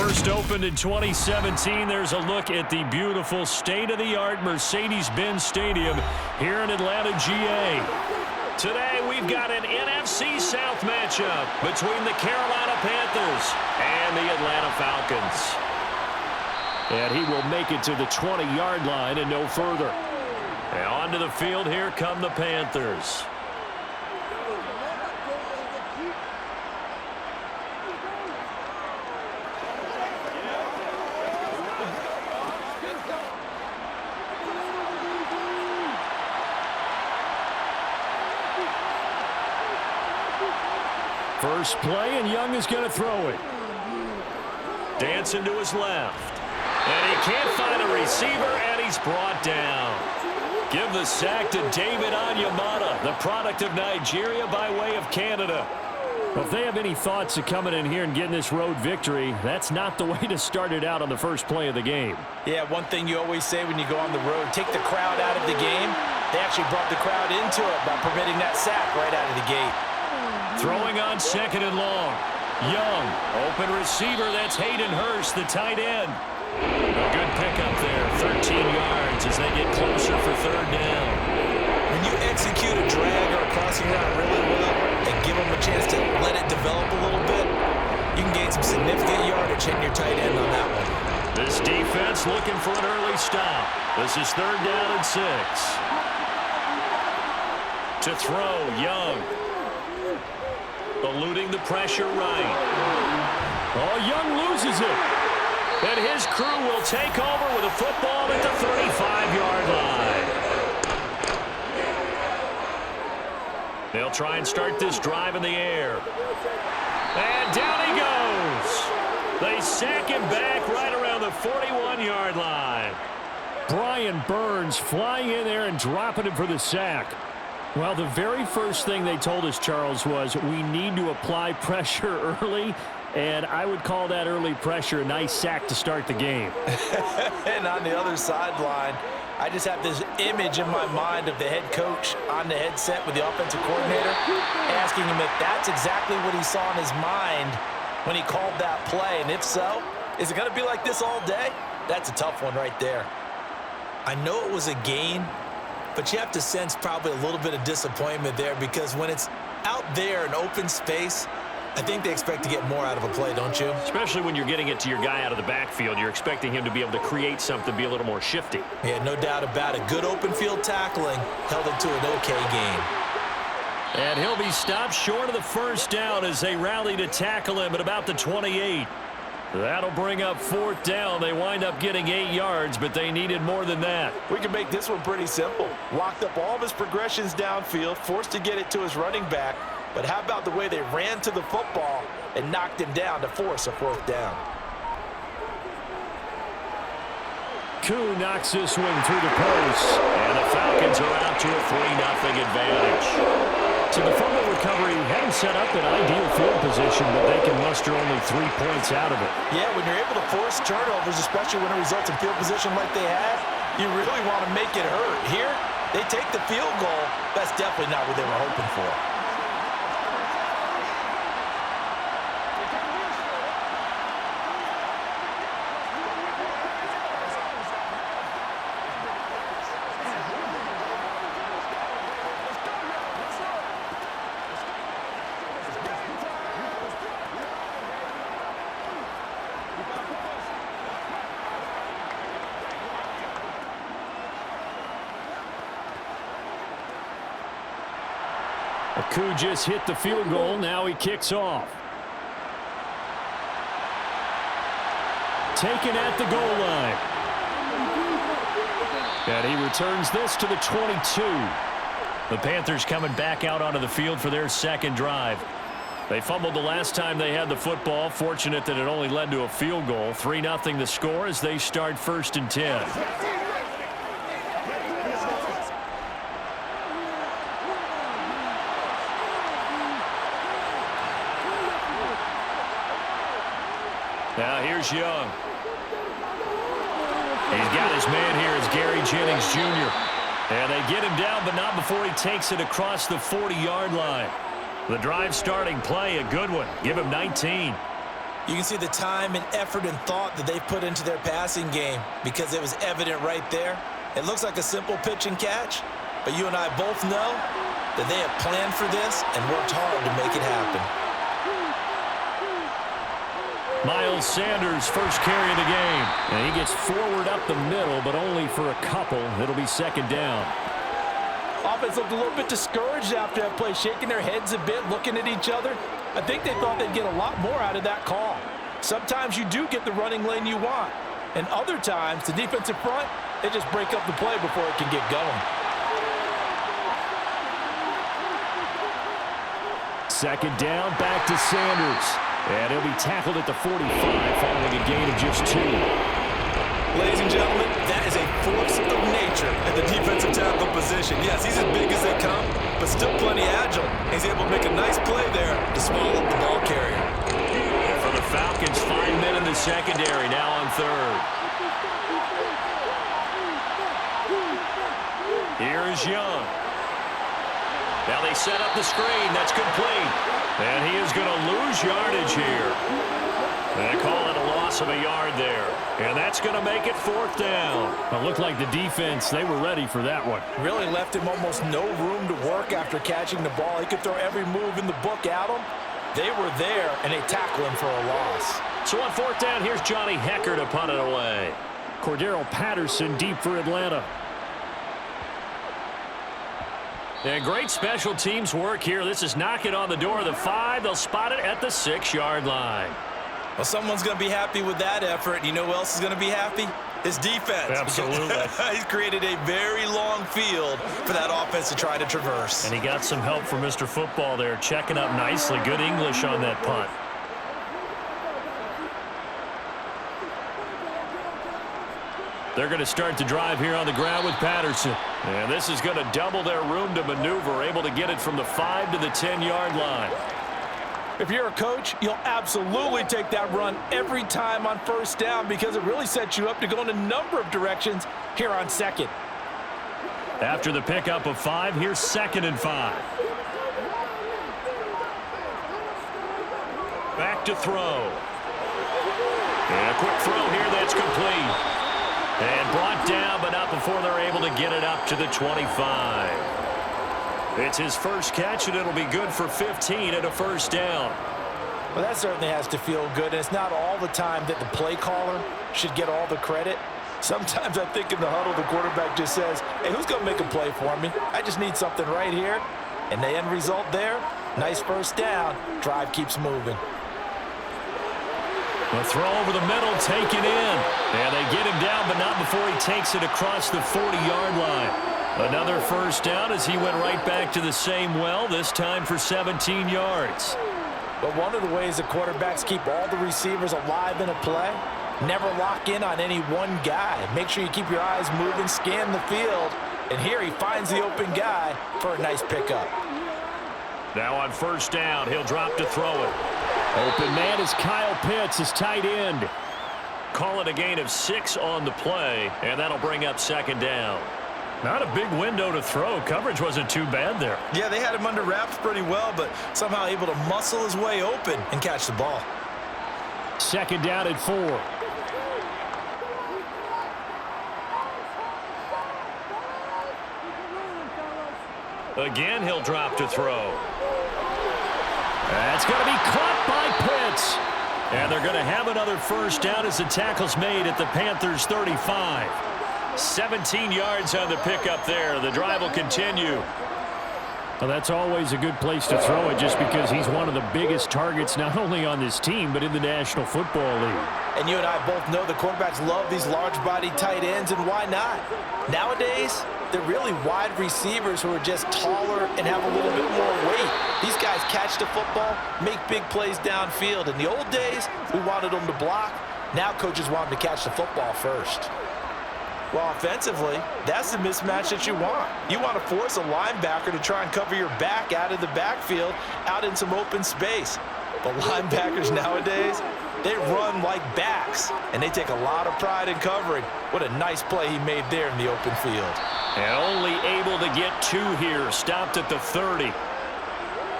First opened in 2017, there's a look at the beautiful state-of-the-art Mercedes-Benz Stadium here in Atlanta, GA. Today, we've got an NFC South matchup between the Carolina Panthers and the Atlanta Falcons. And he will make it to the 20-yard line and no further. And onto the field, here come the Panthers. First play, and Young is going to throw it. Dancing to his left. And he can't find a receiver, and he's brought down. Give the sack to David Onyemata, the product of Nigeria by way of Canada. Well, if they have any thoughts of coming in here and getting this road victory, that's not the way to start it out on the first play of the game. Yeah, one thing you always say when you go on the road, take the crowd out of the game. They actually brought the crowd into it by permitting that sack right out of the gate. Throwing on second and long. Young, open receiver, that's Hayden Hurst, the tight end. A good pickup there, 13 yards as they get closer for third down. When you execute a drag or a crossing route really well and give them a chance to let it develop a little bit, you can gain some significant yardage hitting your tight end on that one. This defense looking for an early stop. This is third down and 6. To throw, Young. Eluding the pressure right. Oh, Young loses it. And his crew will take over with a football at the 35-yard line. They'll try and start this drive in the air. And down he goes. They sack him back right around the 41-yard line. Brian Burns flying in there and dropping him for the sack. Well, the very first thing they told us, Charles, was we need to apply pressure early, and I would call that early pressure a nice sack to start the game. And on the other sideline, I just have this image in my mind of the head coach on the headset with the offensive coordinator asking him if that's exactly what he saw in his mind when he called that play. And if so, is it going to be like this all day? That's a tough one right there. I know it was a gain, but you have to sense probably a little bit of disappointment there because when it's out there in open space, I think they expect to get more out of a play, don't you? Especially when you're getting it to your guy out of the backfield. You're expecting him to be able to create something, be a little more shifty. Yeah, no doubt about it. Good open field tackling held it to an okay game. And he'll be stopped short of the first down as they rally to tackle him at about the 28. That'll bring up fourth down. They wind up getting 8 yards, but they needed more than that. We can make this one pretty simple. Locked up all of his progressions downfield, forced to get it to his running back. But how about the way they ran to the football and knocked him down to force a fourth down? Koo knocks this one through the post, and the Falcons are out to a 3-0 advantage. So the fumble recovery had them set up in ideal field position, but they can muster only 3 points out of it. Yeah, when you're able to force turnovers, especially when it results in field position like they had, you really want to make it hurt. Here, they take the field goal. That's definitely not what they were hoping for. Koo just hit the field goal. Now he kicks off. Taken at the goal line. And he returns this to the 22. The Panthers coming back out onto the field for their second drive. They fumbled the last time they had the football. Fortunate that it only led to a field goal. 3-0 the score as they start first and 10. Now here's Young. He's got his man here as Gary Jennings Jr. And they get him down, but not before he takes it across the 40-yard line. The drive starting play, a good one. Give him 19. You can see the time and effort and thought that they've put into their passing game because it was evident right there. It looks like a simple pitch and catch, but you and I both know that they have planned for this and worked hard to make it happen. Miles Sanders, first carry of the game. And he gets forward up the middle, but only for a couple. It'll be second down. Offense looked a little bit discouraged after that play, shaking their heads a bit, looking at each other. I think they thought they'd get a lot more out of that call. Sometimes you do get the running lane you want, and other times, the defensive front, they just break up the play before it can get going. Second down, back to Sanders. And he'll be tackled at the 45, following a gain of just 2. Ladies and gentlemen, that is a force of nature at the defensive tackle position. Yes, he's as big as they come, but still plenty agile. He's able to make a nice play there to swallow up the ball carrier. For the Falcons, 5 men in the secondary, now on third. Here is Young. Now they set up the screen. That's complete. And he is going to lose yardage here. They call it a loss of a yard there. And that's going to make it fourth down. It looked like the defense, they were ready for that one. Really left him almost no room to work after catching the ball. He could throw every move in the book at him. They were there, and they tackled him for a loss. So on fourth down, here's Johnny Hecker to punt it away. Cordero Patterson deep for Atlanta. And great special teams work here. This is knocking on the door of the 5. They'll spot it at the 6-yard line. Well, someone's going to be happy with that effort. You know who else is going to be happy? His defense. Absolutely. He's created a very long field for that offense to try to traverse. And he got some help from Mr. Football there, checking up nicely. Good English on that punt. They're going to start the drive here on the ground with Patterson. And this is going to double their room to maneuver, able to get it from the 5 to the 10-yard line. If you're a coach, you'll absolutely take that run every time on first down because it really sets you up to go in a number of directions here on second. After the pickup of 5, here's 2nd and 5. Back to throw. And a quick throw here that's complete. And brought down, but not before they're able to get it up to the 25. It's his first catch, and it'll be good for 15 and a first down. Well, that certainly has to feel good, and it's not all the time that the play caller should get all the credit. Sometimes I think in the huddle, the quarterback just says, hey, who's going to make a play for me? I just need something right here. And the end result there, nice first down. Drive keeps moving. A throw over the middle, taken in. And they get him down, but not before he takes it across the 40-yard line. Another first down as he went right back to the same well, this time for 17 yards. But one of the ways the quarterbacks keep all the receivers alive in a play, never lock in on any one guy. Make sure you keep your eyes moving, scan the field. And here he finds the open guy for a nice pickup. Now on first down, he'll drop to throw it. Open man is Kyle Pitts, his tight end. Call it a gain of 6 on the play, and that'll bring up second down. Not a big window to throw. Coverage wasn't too bad there. Yeah, they had him under wraps pretty well, but somehow able to muscle his way open and catch the ball. Second down at 4. Again, he'll drop to throw. That's going to be caught by Pitts. And they're going to have another first down as the tackle's made at the Panthers' 35. 17 yards on the pickup there. The drive will continue. Well, that's always a good place to throw it just because he's one of the biggest targets not only on this team but in the National Football League. And you and I both know the quarterbacks love these large-bodied tight ends, and why not? Nowadays, they're really wide receivers who are just taller and have a little bit more weight. These guys catch the football, make big plays downfield. In the old days, we wanted them to block. Now coaches want them to catch the football first. Well, offensively, that's the mismatch that you want. You want to force a linebacker to try and cover your back out of the backfield, out in some open space. But linebackers nowadays, they run like backs, and they take a lot of pride in covering. What a nice play he made there in the open field. And only able to get 2 here, stopped at the 30.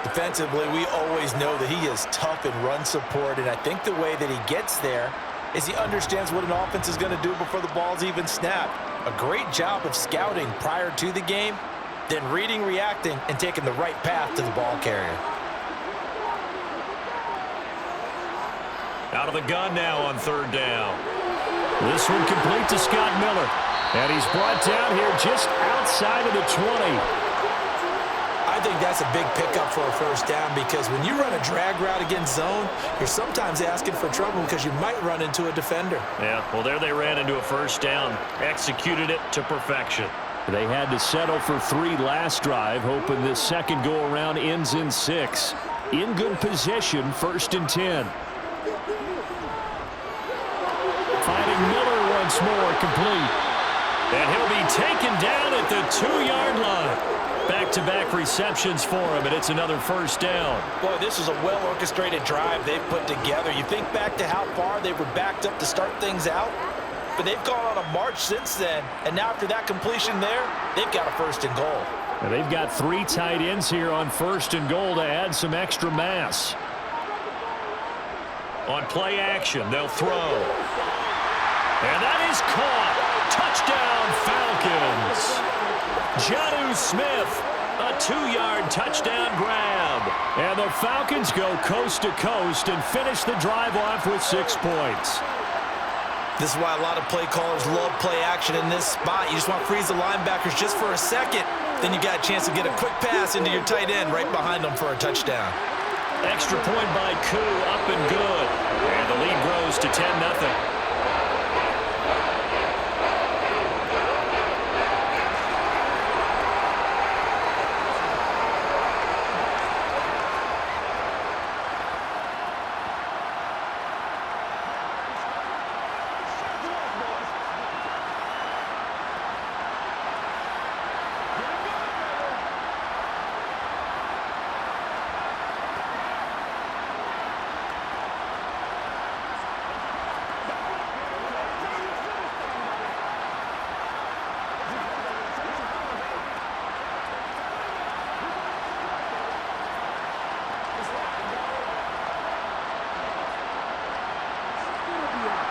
Defensively, we always know that he is tough in run support, and I think the way that he gets there is he understands what an offense is going to do before the ball's even snapped. A great job of scouting prior to the game, then reading, reacting, and taking the right path to the ball carrier. Out of the gun now on third down. This one complete to Scott Miller. And he's brought down here just outside of the 20. I think that's a big pickup for a first down because when you run a drag route against zone, you're sometimes asking for trouble because you might run into a defender. Yeah, well, there they ran into a first down. Executed it to perfection. They had to settle for 3 last drive, hoping this second go-around ends in 6. In good position, 1st and 10. Finding Miller once more, complete. And he'll be taken down at the 2-yard line. Back-to-back receptions for him, and it's another first down. Boy, this is a well-orchestrated drive they've put together. You think back to how far they were backed up to start things out, but they've gone on a march since then, and now after that completion there, they've got a 1st and goal. And they've got 3 tight ends here on 1st and goal to add some extra mass. On play action, they'll throw. And that is caught. Touchdown, Falcons. Jonnu Smith, a 2-yard touchdown grab. And the Falcons go coast to coast and finish the drive off with 6 points. This is why a lot of play callers love play action in this spot. You just want to freeze the linebackers just for a second. Then you got a chance to get a quick pass into your tight end right behind them for a touchdown. Extra point by Koo, up and good. And the lead grows to 10-0.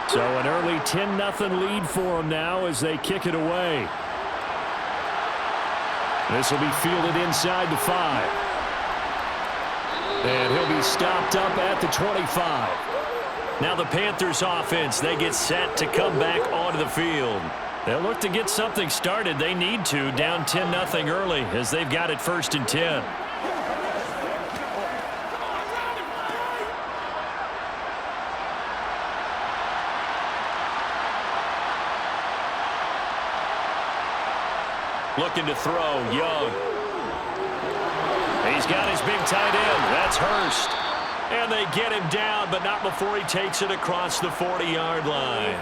So an early 10-0 lead for them now as they kick it away. This will be fielded inside the 5. And he'll be stopped up at the 25. Now the Panthers offense, they get set to come back onto the field. They'll look to get something started. They need to, down 10-0 early as they've got it 1st and 10. Looking to throw, Young. He's got his big tight end. That's Hurst. And they get him down, but not before he takes it across the 40-yard line.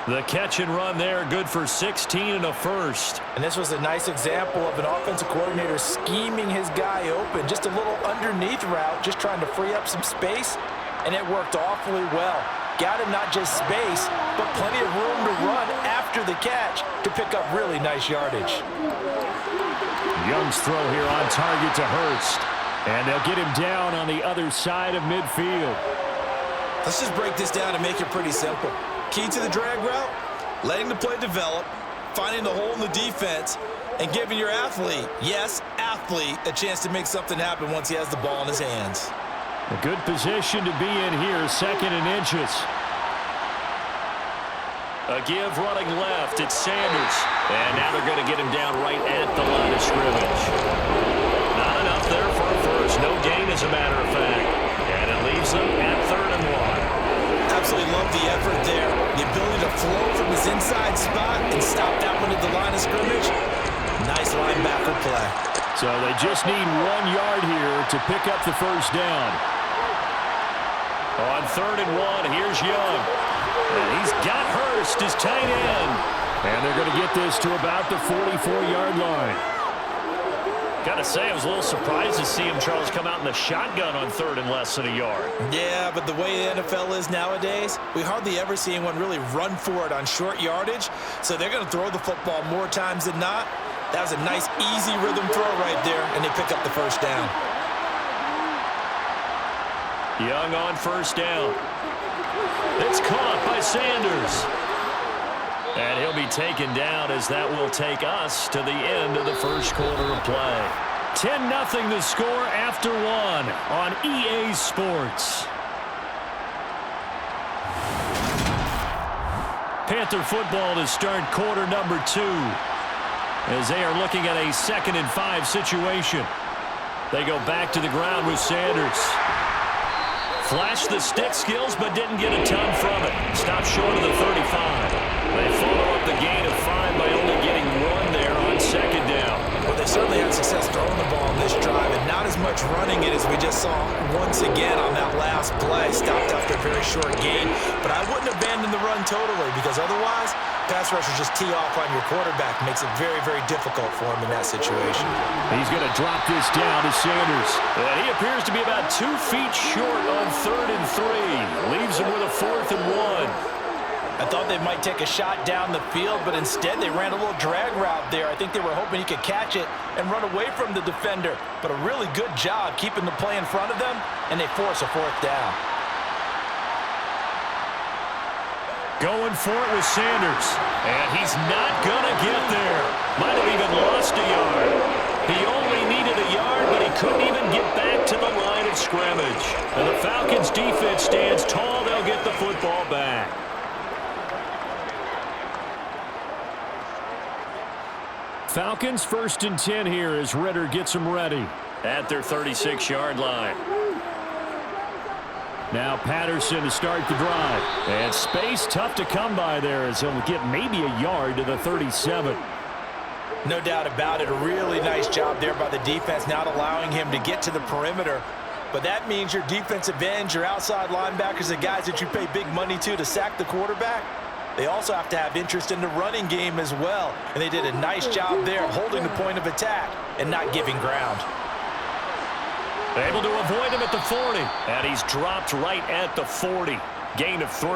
The catch and run there, good for 16 and a first. And this was a nice example of an offensive coordinator scheming his guy open. Just a little underneath route, just trying to free up some space, and it worked awfully well. Got him not just space, but plenty of room to run after the catch to pick up really nice yardage. Young's throw here on target to Hurst. And they'll get him down on the other side of midfield. Let's just break this down and make it pretty simple. Key to the drag route, letting the play develop, finding the hole in the defense, and giving your athlete, yes, athlete, a chance to make something happen once he has the ball in his hands. A good position to be in here, 2nd and inches. A give running left, it's Sanders. And now they're going to get him down right at the line of scrimmage. Not enough there for a first. No gain, as a matter of fact. And it leaves them at 3rd and 1. Absolutely love the effort there. The ability to flow from his inside spot and stop that one at the line of scrimmage. Nice linebacker play. So they just need 1 yard here to pick up the first down. On 3rd and 1, here's Young. And he's got Hurst, his tight end. And they're going to get this to about the 44-yard line. Got to say, I was a little surprised to see him, Charles, come out in the shotgun on 3rd and less than a yard. Yeah, but the way the NFL is nowadays, we hardly ever see anyone really run for it on short yardage. So they're going to throw the football more times than not. That was a nice, easy rhythm throw right there, and they pick up the first down. Young on first down. It's caught by Sanders. And he'll be taken down as that will take us to the end of the first quarter of play. 10-0 the score after one on EA Sports. Panther football to start quarter number 2 as they are looking at a 2nd and 5 situation. They go back to the ground with Sanders. Flashed the stick skills, but didn't get a ton from it. Stopped short of the 35. They follow up the gain of 5 by only getting 1 there on 2nd down. Well, they certainly had success throwing the ball in this drive, and not as much running it as we just saw once again on that last play. Stopped after a very short gain, but I wouldn't abandon the run totally, because otherwise, pass rushers just tee off on your quarterback. Makes it very, very difficult for him in that situation. He's going to drop this down to Sanders. And he appears to be about 2 feet short on 3rd and 3. Leaves him with a 4th and 1. I thought they might take a shot down the field, but instead they ran a little drag route there. I think they were hoping he could catch it and run away from the defender. But a really good job keeping the play in front of them, and they force a 4th down. Going for it with Sanders. And he's not going to get there. Might have even lost a yard. He only needed a yard, but he couldn't even get back to the line of scrimmage. And the Falcons defense stands tall. They'll get the football back. Falcons 1st and 10 here as Ritter gets them ready at their 36-yard line. Now Patterson to start the drive. And space tough to come by there as he'll get maybe a yard to the 37. No doubt about it. A really nice job there by the defense, not allowing him to get to the perimeter. But that means your defensive ends, your outside linebackers, the guys that you pay big money to sack the quarterback, they also have to have interest in the running game as well. And they did a nice job there of holding the point of attack and not giving ground. Able to avoid him at the 40. And he's dropped right at the 40. Gain of 3.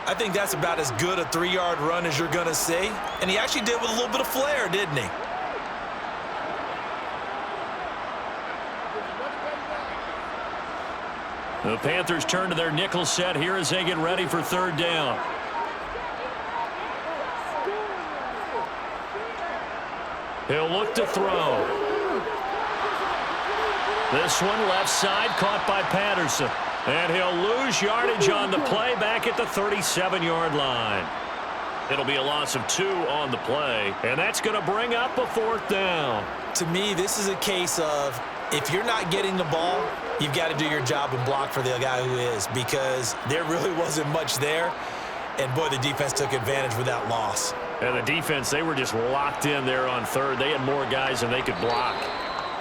I think that's about as good a 3-yard run as you're going to see. And he actually did with a little bit of flair, didn't he? The Panthers turn to their nickel set here as they get ready for 3rd down. He'll look to throw. This one left side caught by Patterson. And he'll lose yardage on the play back at the 37-yard line. It'll be a loss of 2 on the play. And that's going to bring up a 4th down. To me, this is a case of if you're not getting the ball, you've got to do your job and block for the guy who is, because there really wasn't much there. And, boy, the defense took advantage with that loss. And the defense, they were just locked in there on 3rd. They had more guys than they could block.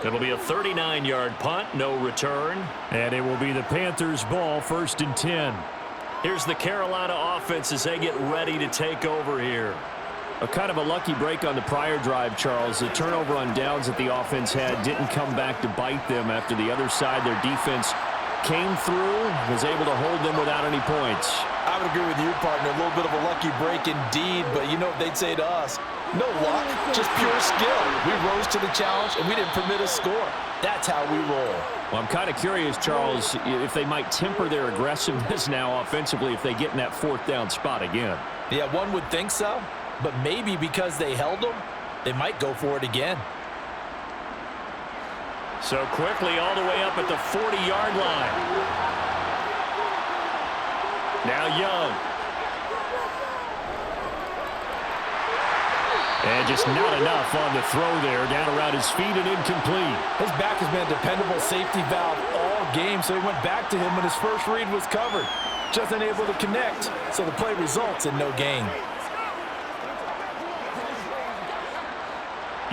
It'll be a 39-yard punt, no return. And it will be the Panthers' ball, 1st and 10. Here's the Carolina offense as they get ready to take over here. A kind of a lucky break on the prior drive, Charles. The turnover on downs that the offense had didn't come back to bite them after the other side. Their defense came through, was able to hold them without any points. I would agree with you, partner. A little bit of a lucky break indeed, but you know what they'd say to us? No luck, just pure skill. We rose to the challenge, and we didn't permit a score. That's how we roll. Well, I'm kind of curious, Charles, if they might temper their aggressiveness now offensively if they get in that 4th down spot again. Yeah, one would think so, but maybe because they held them, they might go for it again. So quickly all the way up at the 40-yard line. Now Young. And just not enough on the throw there. Down around his feet and incomplete. His back has been a dependable safety valve all game, so he went back to him when his first read was covered. Just unable to connect, so the play results in no gain.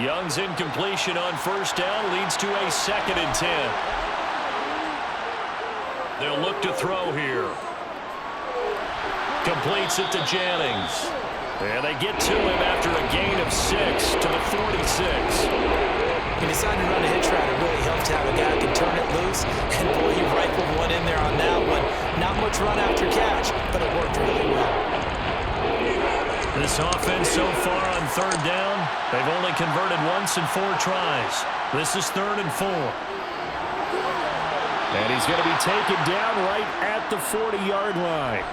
Young's incompletion on 1st down leads to a 2nd and 10. They'll look to throw here. Completes it to Jennings. And they get to him after a gain of 6 to the 46. He decided to run a hitch route. It really helps to have a guy who can turn it loose. And boy, he rifled one in there on that one. Not much run after catch, but it worked really well. This offense so far on 3rd down, they've only converted once in 4 tries. This is 3rd and 4. And he's going to be taken down right at the 40-yard line.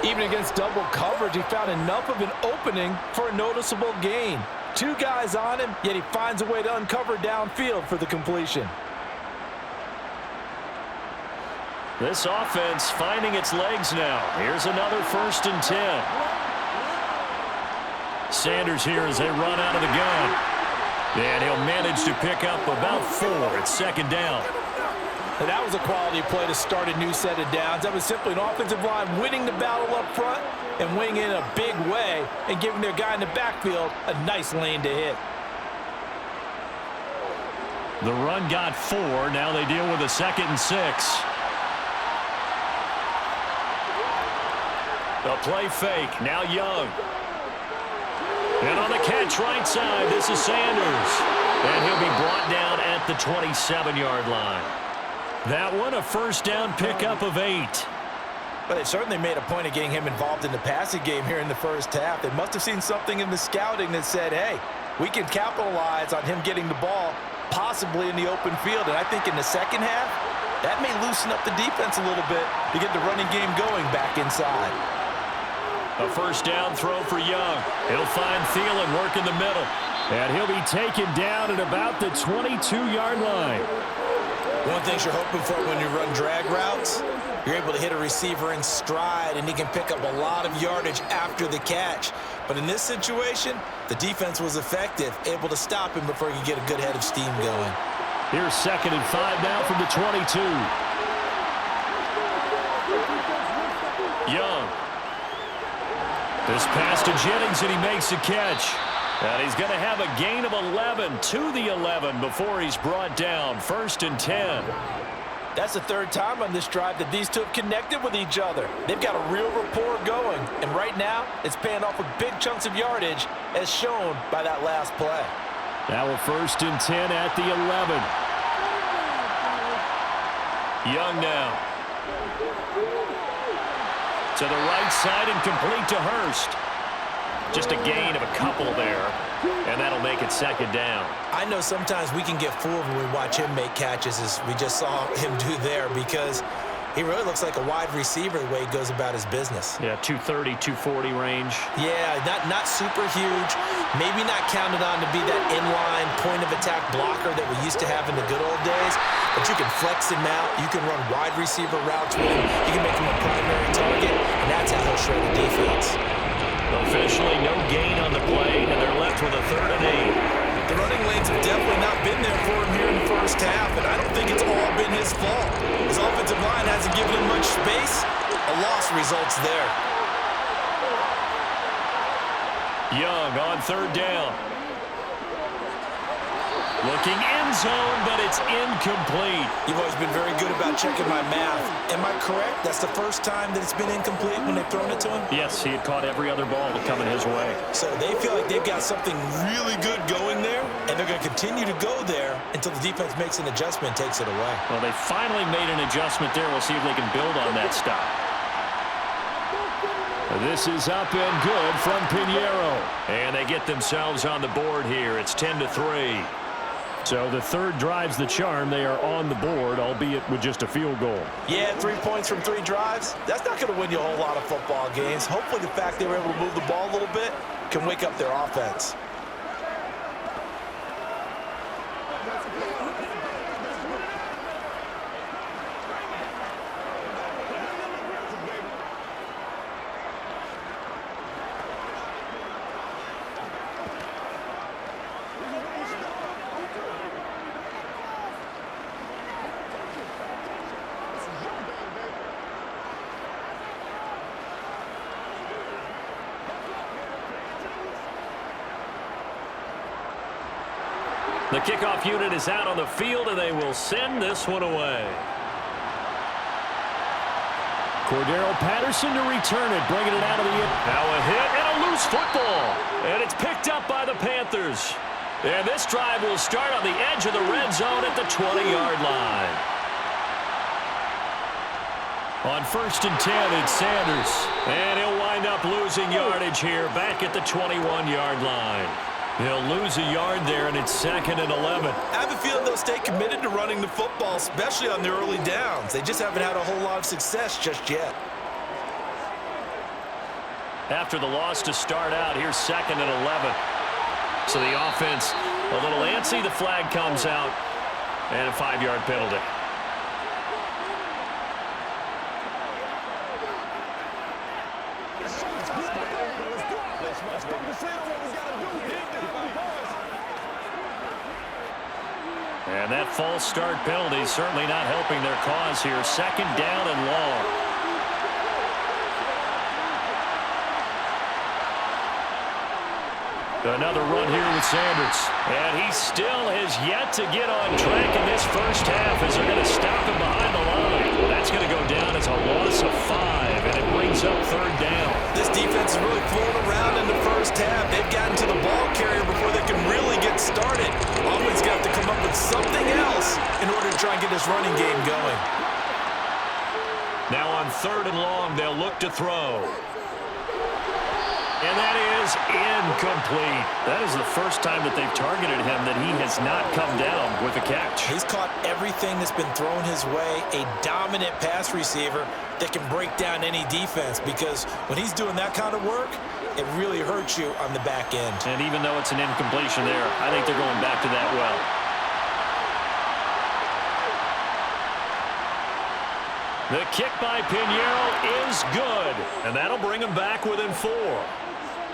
Even against double coverage, he found enough of an opening for a noticeable gain. Two guys on him, yet he finds a way to uncover downfield for the completion. This offense finding its legs now. Here's another 1st and 10. Sanders here as they run out of the gun. And he'll manage to pick up about 4. It's 2nd down. And that was a quality play to start a new set of downs. That was simply an offensive line winning the battle up front and winning in a big way and giving their guy in the backfield a nice lane to hit. The run got 4. Now they deal with a 2nd and 6. A play fake. Now Young. And on the catch right side, this is Sanders. And he'll be brought down at the 27-yard line. That one, a 1st down pickup of 8. But they certainly made a point of getting him involved in the passing game here in the first half. They must have seen something in the scouting that said, hey, we can capitalize on him getting the ball possibly in the open field. And I think in the second half, that may loosen up the defense a little bit to get the running game going back inside. A 1st down throw for Young. He'll find Thielen working the middle. And he'll be taken down at about the 22-yard line. One thing you're hoping for when you run drag routes, you're able to hit a receiver in stride, and he can pick up a lot of yardage after the catch. But in this situation, the defense was effective, able to stop him before he could get a good head of steam going. Here's 2nd and 5 now from the 22. Young. This pass to Jennings, and he makes the catch. And he's going to have a gain of 11 to the 11 before he's brought down. 1st and 10. That's the 3rd time on this drive that these two have connected with each other. They've got a real rapport going. And right now, it's paying off with big chunks of yardage, as shown by that last play. Now a 1st and 10 at the 11. Young now. To the right side and complete to Hurst. Just a gain of a couple there, and that'll make it 2nd down. I know sometimes we can get fooled when we watch him make catches, as we just saw him do there, because he really looks like a wide receiver the way he goes about his business. Yeah, 230, 240 range. Yeah, not super huge. Maybe not counted on to be that inline point-of-attack blocker that we used to have in the good old days, but you can flex him out. You can run wide receiver routes with him. You can make him a primary target, and that's how he'll shred the defense. Officially no gain on the play, and they're left with a 3rd and 8. The running lanes have definitely not been there for him here in the first half, and I don't think it's all been his fault. His offensive line hasn't given him much space. A loss results there. Young on 3rd down. Looking end zone, but it's incomplete. You've always been very good about checking my math. Am I correct? That's the first time that it's been incomplete when they've thrown it to him? Yes, he had caught every other ball coming his way. So they feel like they've got something really good going there, and they're going to continue to go there until the defense makes an adjustment and takes it away. Well, they finally made an adjustment there. We'll see if they can build on that stop. This is up and good from Pinheiro. And they get themselves on the board here. It's 10-3. So the 3rd drive's the charm. They are on the board, albeit with just a field goal. Yeah, 3 points from 3 drives. That's not going to win you a whole lot of football games. Hopefully the fact they were able to move the ball a little bit can wake up their offense. The kickoff unit is out on the field, and they will send this one away. Cordero Patterson to return it, bringing it out of the end. Now a hit and a loose football. And it's picked up by the Panthers. And this drive will start on the edge of the red zone at the 20-yard line. On 1st and 10, it's Sanders. And he'll wind up losing yardage here back at the 21-yard line. He'll lose a yard there, and it's 2nd and 11. I have a feeling they'll stay committed to running the football, especially on the early downs. They just haven't had a whole lot of success just yet. After the loss to start out, here's 2nd and 11. So the offense a little antsy. The flag comes out, and a 5-yard penalty. And that false start penalty is certainly not helping their cause here. 2nd down and long. Another run here with Sanders. And he still has yet to get on track in this first half as they're going to stop him behind the line. That's going to go down as a loss of 5, and it brings up 3rd down. This defense is really flown around in the first half. They've gotten to the ball carrier before they can really get started. Offense going to have to come up with something else in order to try and get this running game going. Now on 3rd and long, they'll look to throw. And that is incomplete. That is the first time that they've targeted him that he has not come down with a catch. He's caught everything that's been thrown his way. A dominant pass receiver that can break down any defense, because when he's doing that kind of work, it really hurts you on the back end. And even though it's an incompletion there, I think they're going back to that well. The kick by Pinheiro is good, and that'll bring him back within 4.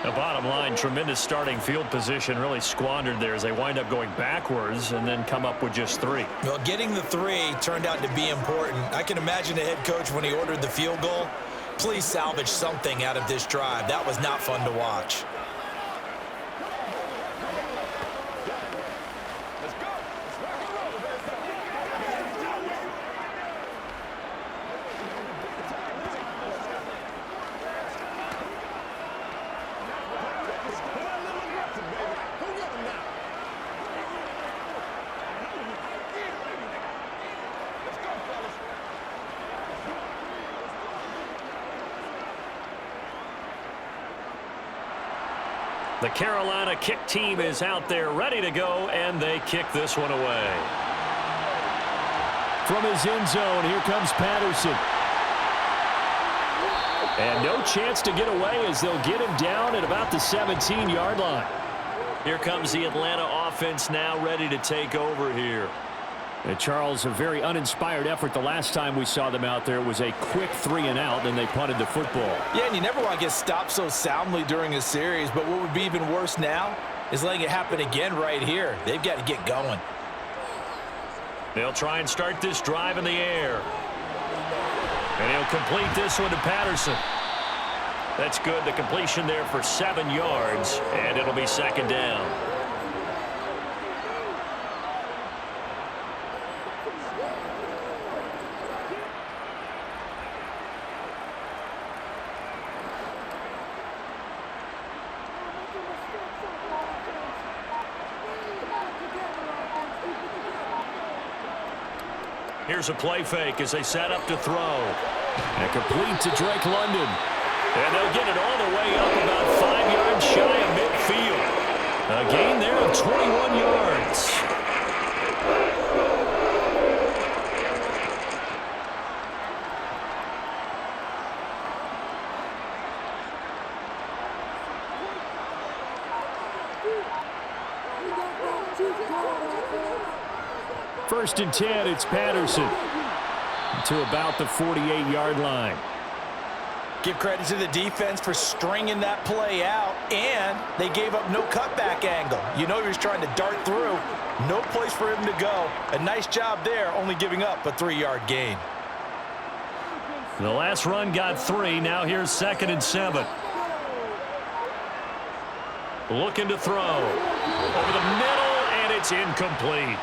The bottom line, tremendous starting field position, really squandered there as they wind up going backwards and then come up with just 3. Well, getting the 3 turned out to be important. I can imagine the head coach when he ordered the field goal. Please salvage something out of this drive. That was not fun to watch. The Carolina kick team is out there ready to go, and they kick this one away. From his end zone, here comes Patterson. And no chance to get away as they'll get him down at about the 17-yard line. Here comes the Atlanta offense now ready to take over here. And Charles, a very uninspired effort the last time we saw them out there. It was a quick 3-and-out, and they punted the football. Yeah, and you never want to get stopped so soundly during a series, but what would be even worse now is letting it happen again right here. They've got to get going. They'll try and start this drive in the air. And he'll complete this one to Patterson. That's good. The completion there for 7 yards, and it'll be 2nd down. Here's a play fake as they set up to throw. And complete to Drake London. And they'll get it all the way up about 5 yards shy of midfield. A gain there of 21 yards. First and 10, it's Patterson to about the 48-yard line. Give credit to the defense for stringing that play out, and they gave up no cutback angle. You know he was trying to dart through. No place for him to go. A nice job there, only giving up a 3-yard gain. The last run got 3. Now here's 2nd and 7. Looking to throw. Over the middle, and it's incomplete.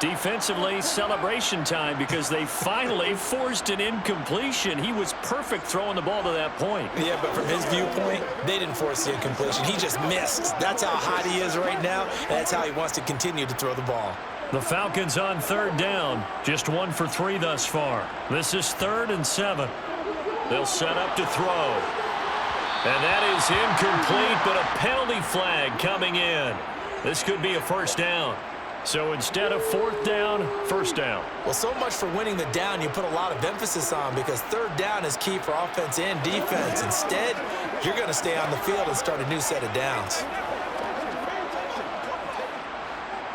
Defensively, celebration time because they finally forced an incompletion. He was perfect throwing the ball to that point. Yeah, but from his viewpoint, they didn't force the incompletion. He just missed. That's how hot he is right now, and that's how he wants to continue to throw the ball. The Falcons on 3rd down. Just 1 for 3 thus far. This is 3rd and 7. They'll set up to throw. And that is incomplete, but a penalty flag coming in. This could be a first down. So instead of fourth down, first down. Well, so much for winning the down you put a lot of emphasis on, because third down is key for offense and defense. Instead, you're going to stay on the field and start a new set of downs.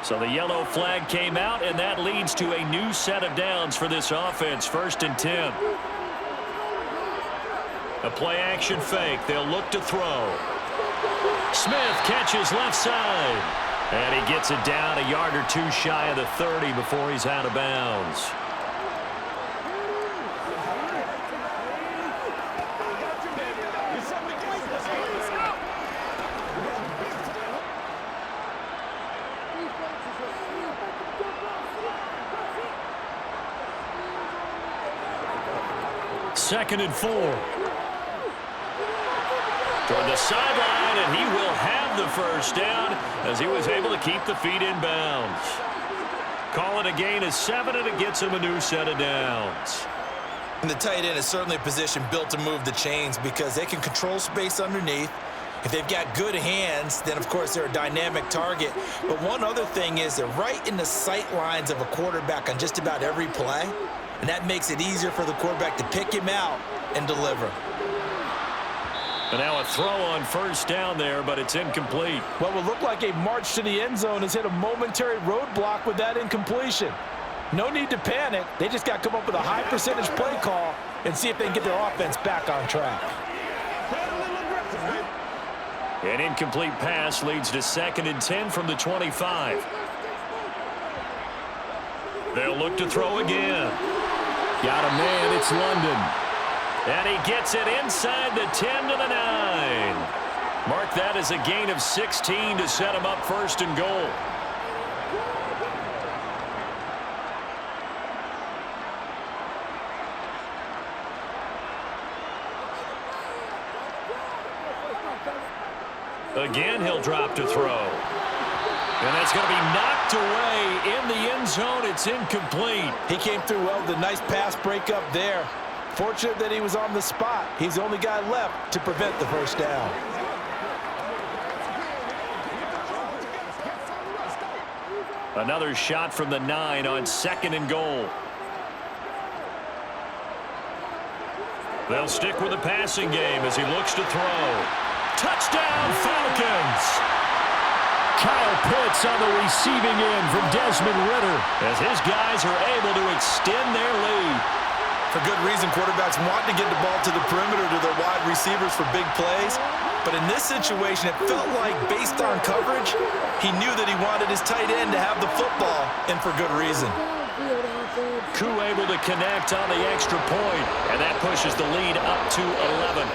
So the yellow flag came out, and that leads to a new set of downs for this offense. 1st and 10. A play-action fake. They'll look to throw. Smith catches left side. And he gets it down a yard or two shy of the 30 before he's out of bounds. Second and 4. Toward the sideline, and he will have the first down as he was able to keep the feet in bounds. Call it a gain of 7, and it gets him a new set of downs. And the tight end is certainly a position built to move the chains because they can control space underneath. If they've got good hands, then, of course, they're a dynamic target. But one other thing is they're right in the sight lines of a quarterback on just about every play, and that makes it easier for the quarterback to pick him out and deliver. And now a throw on first down there, but it's incomplete. What would look like a march to the end zone has hit a momentary roadblock with that incompletion. No need to panic. They just got to come up with a high percentage play call and see if they can get their offense back on track. An incomplete pass leads to 2nd and 10 from the 25. They'll look to throw again. Got a man, it's London. And he gets it inside the 10 to the 9. Mark that as a gain of 16 to set him up 1st and goal. Again, he'll drop to throw. And that's going to be knocked away in the end zone. It's incomplete. He came through well with a nice pass breakup there. Fortunate that he was on the spot. He's the only guy left to prevent the first down. Another shot from the 9 on 2nd and goal. They'll stick with the passing game as he looks to throw. Touchdown, Falcons! Kyle Pitts on the receiving end from Desmond Ridder as his guys are able to extend their lead. For good reason, quarterbacks want to get the ball to the perimeter to their wide receivers for big plays. But in this situation, it felt like, based on coverage, he knew that he wanted his tight end to have the football, and for good reason. Koo able to connect on the extra point, and that pushes the lead up to 11.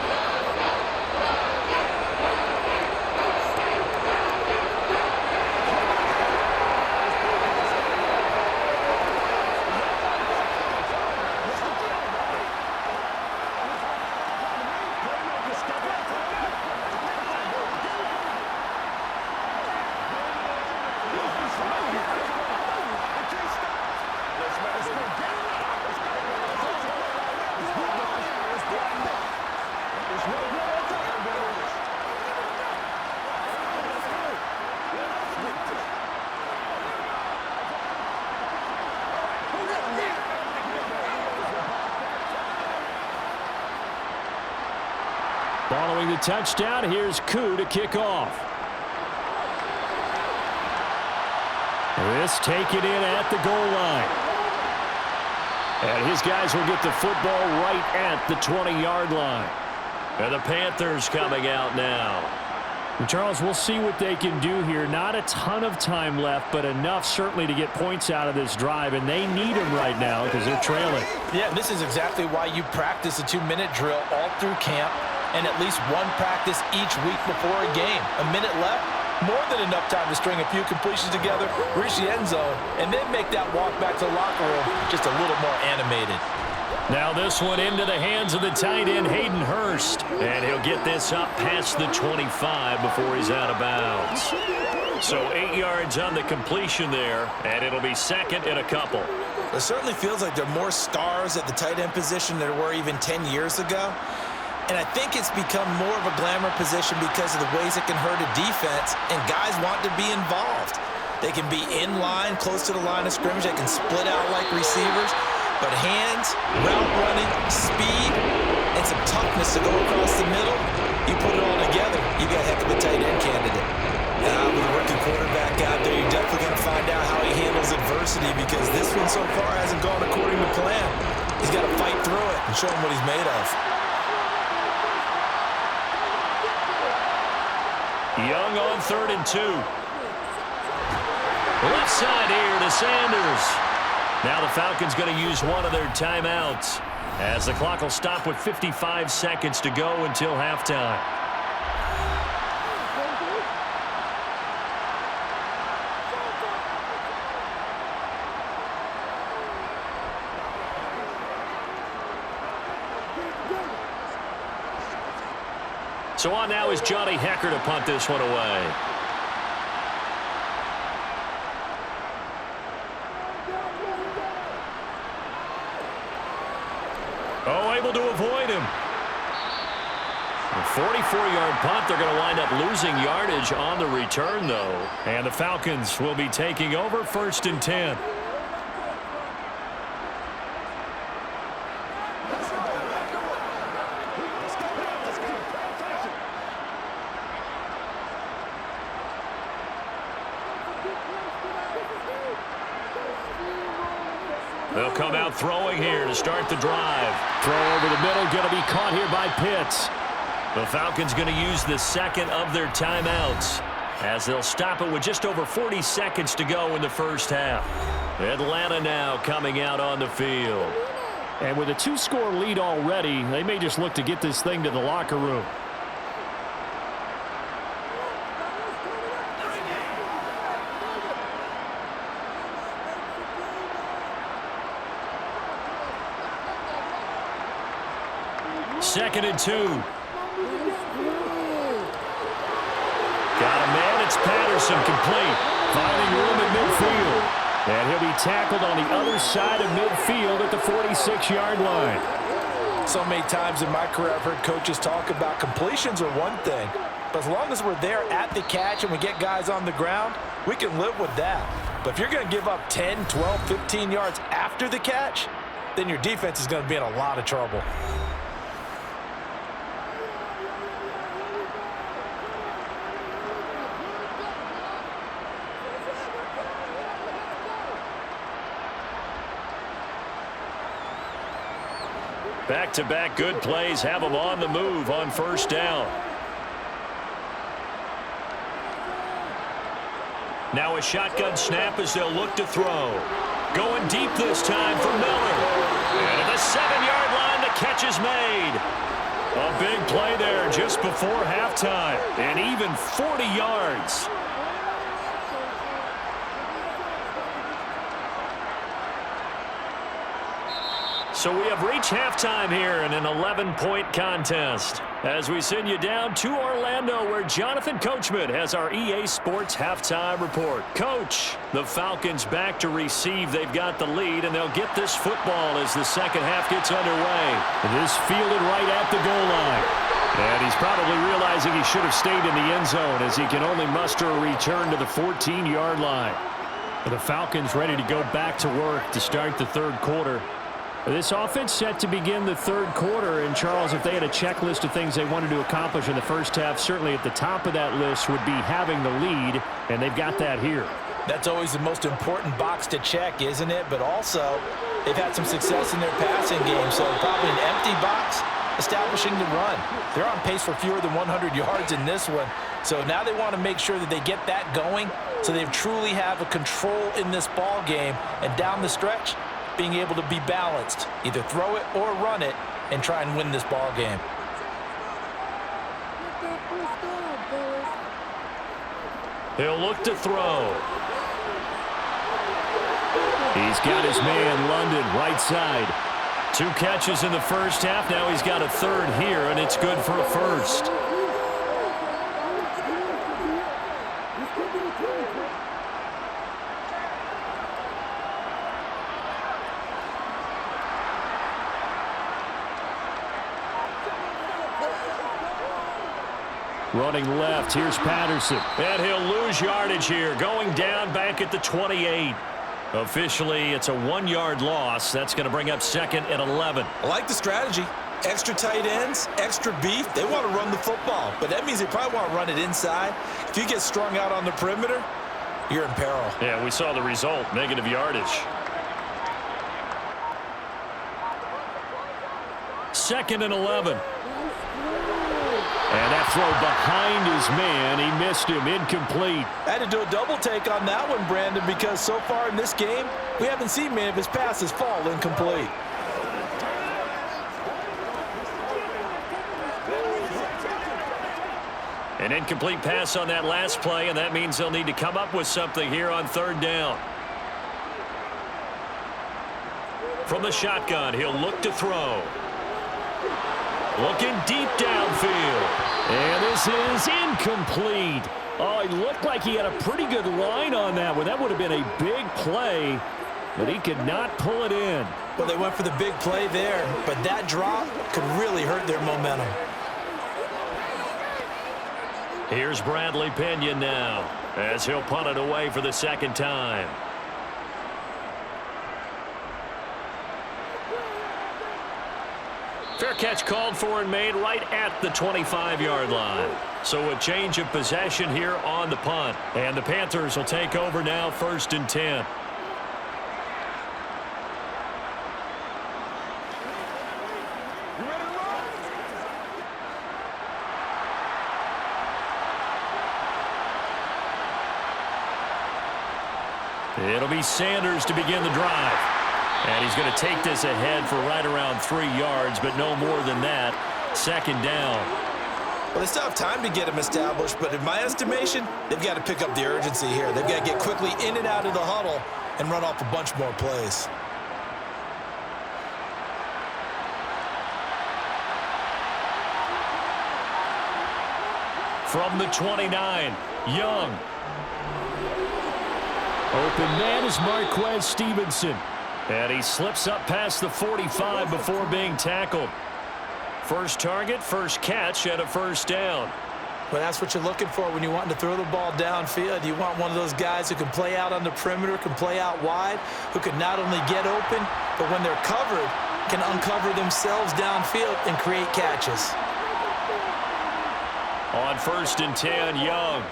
Following the touchdown, here's Koo to kick off. This taken in at the goal line. And his guys will get the football right at the 20-yard line. And the Panthers coming out now. And Charles, we'll see what they can do here. Not a ton of time left, but enough certainly to get points out of this drive, and they need them right now because they're trailing. Yeah, this is exactly why you practice a 2-minute drill all through camp and at least one practice each week before a game. A minute left, more than enough time to string a few completions together, reach the end zone, and then make that walk back to the locker room just a little more animated. Now this one into the hands of the tight end, Hayden Hurst. And he'll get this up past the 25 before he's out of bounds. So 8 yards on the completion there, and it'll be second and a couple. It certainly feels like there are more stars at the tight end position than there were even 10 years ago. And I think it's become more of a glamour position because of the ways it can hurt a defense, and guys want to be involved. They can be in line, close to the line of scrimmage. They can split out like receivers. But hands, route running, speed, and some toughness to go across the middle, you put it all together, you got a heck of a tight end candidate. With a rookie quarterback out there, you're definitely going to find out how he handles adversity, because this one so far hasn't gone according to plan. He's got to fight through it and show him what he's made of. Young on 3rd and 2. Left side here to Sanders. Now the Falcons going to use one of their timeouts, as the clock will stop with 55 seconds to go until halftime. So on now is Johnny Hecker to punt this one away. Oh, able to avoid him. A 44-yard punt. They're going to wind up losing yardage on the return, though. And the Falcons will be taking over 1st and 10. They'll come out throwing here to start the drive. Throw over the middle, going to be caught here by Pitts. The Falcons going to use the second of their timeouts, as they'll stop it with just over 40 seconds to go in the first half. Atlanta now coming out on the field. And with a 2-score lead already, they may just look to get this thing to the locker room. Second and 2. Got a man. It's Patterson, complete. Finding room at midfield. And he'll be tackled on the other side of midfield at the 46-yard line. So many times in my career I've heard coaches talk about completions are one thing, but as long as we're there at the catch and we get guys on the ground, we can live with that. But if you're going to give up 10, 12, 15 yards after the catch, then your defense is going to be in a lot of trouble. Back-to-back good plays have them on the move on 1st down. Now a shotgun snap as they'll look to throw. Going deep this time for Miller. And at the 7-yard line, the catch is made. A big play there just before halftime. And even 40 yards. So we have reached halftime here in an 11-point contest, as we send you down to Orlando, where Jonathan Coachman has our EA Sports halftime report. Coach, the Falcons back to receive. They've got the lead, and they'll get this football as the second half gets underway. This fielded right at the goal line. And he's probably realizing he should have stayed in the end zone, as he can only muster a return to the 14-yard line. The Falcons ready to go back to work to start the 3rd quarter. This offense set to begin the 3rd quarter, and Charles, if they had a checklist of things they wanted to accomplish in the first half, certainly at the top of that list would be having the lead, and they've got that here. That's always the most important box to check, isn't it? But also, they've had some success in their passing game, so probably an empty box, establishing the run. They're on pace for fewer than 100 yards in this one, so now they want to make sure that they get that going, so they truly have a control in this ball game, and down the stretch, being able to be balanced, either throw it or run it, and try and win this ball game. He'll look to throw. He's got his man, London, right side. 2 catches in the first half. Now he's got a 3rd here, and it's good for a first. Running left, here's Patterson. And he'll lose yardage here, going down back at the 28. Officially, it's a 1-yard loss. That's going to bring up 2nd and 11. I like the strategy. Extra tight ends, extra beef. They want to run the football, but that means they probably want to run it inside. If you get strung out on the perimeter, you're in peril. Yeah, we saw the result, negative yardage. 2nd and 11. And that throw behind his man, he missed him, incomplete. I had to do a double take on that one, Brandon, because so far in this game, we haven't seen many of his passes fall incomplete. An incomplete pass on that last play, and that means they'll need to come up with something here on 3rd down. From the shotgun, he'll look to throw. Looking deep downfield. And this is incomplete. Oh, he looked like he had a pretty good line on that one. That would have been a big play, but he could not pull it in. Well, they went for the big play there, but that drop could really hurt their momentum. Here's Bradley Pinion now, as he'll punt it away for the 2nd time. Fair catch called for and made right at the 25-yard line. So a change of possession here on the punt. And the Panthers will take over now, 1st and 10. It'll be Sanders to begin the drive. And he's going to take this ahead for right around 3 yards, but no more than that. 2nd down. Well, they still have time to get him established, but in my estimation, they've got to pick up the urgency here. They've got to get quickly in and out of the huddle and run off a bunch more plays. From the 29, Young. Open man is Marquez Stevenson. And he slips up past the 45 before being tackled. First target, first catch, and a 1st down. Well, that's what you're looking for when you want to throw the ball downfield. You want one of those guys who can play out on the perimeter, can play out wide, who can not only get open, but when they're covered, can uncover themselves downfield and create catches. On 1st and 10, Young.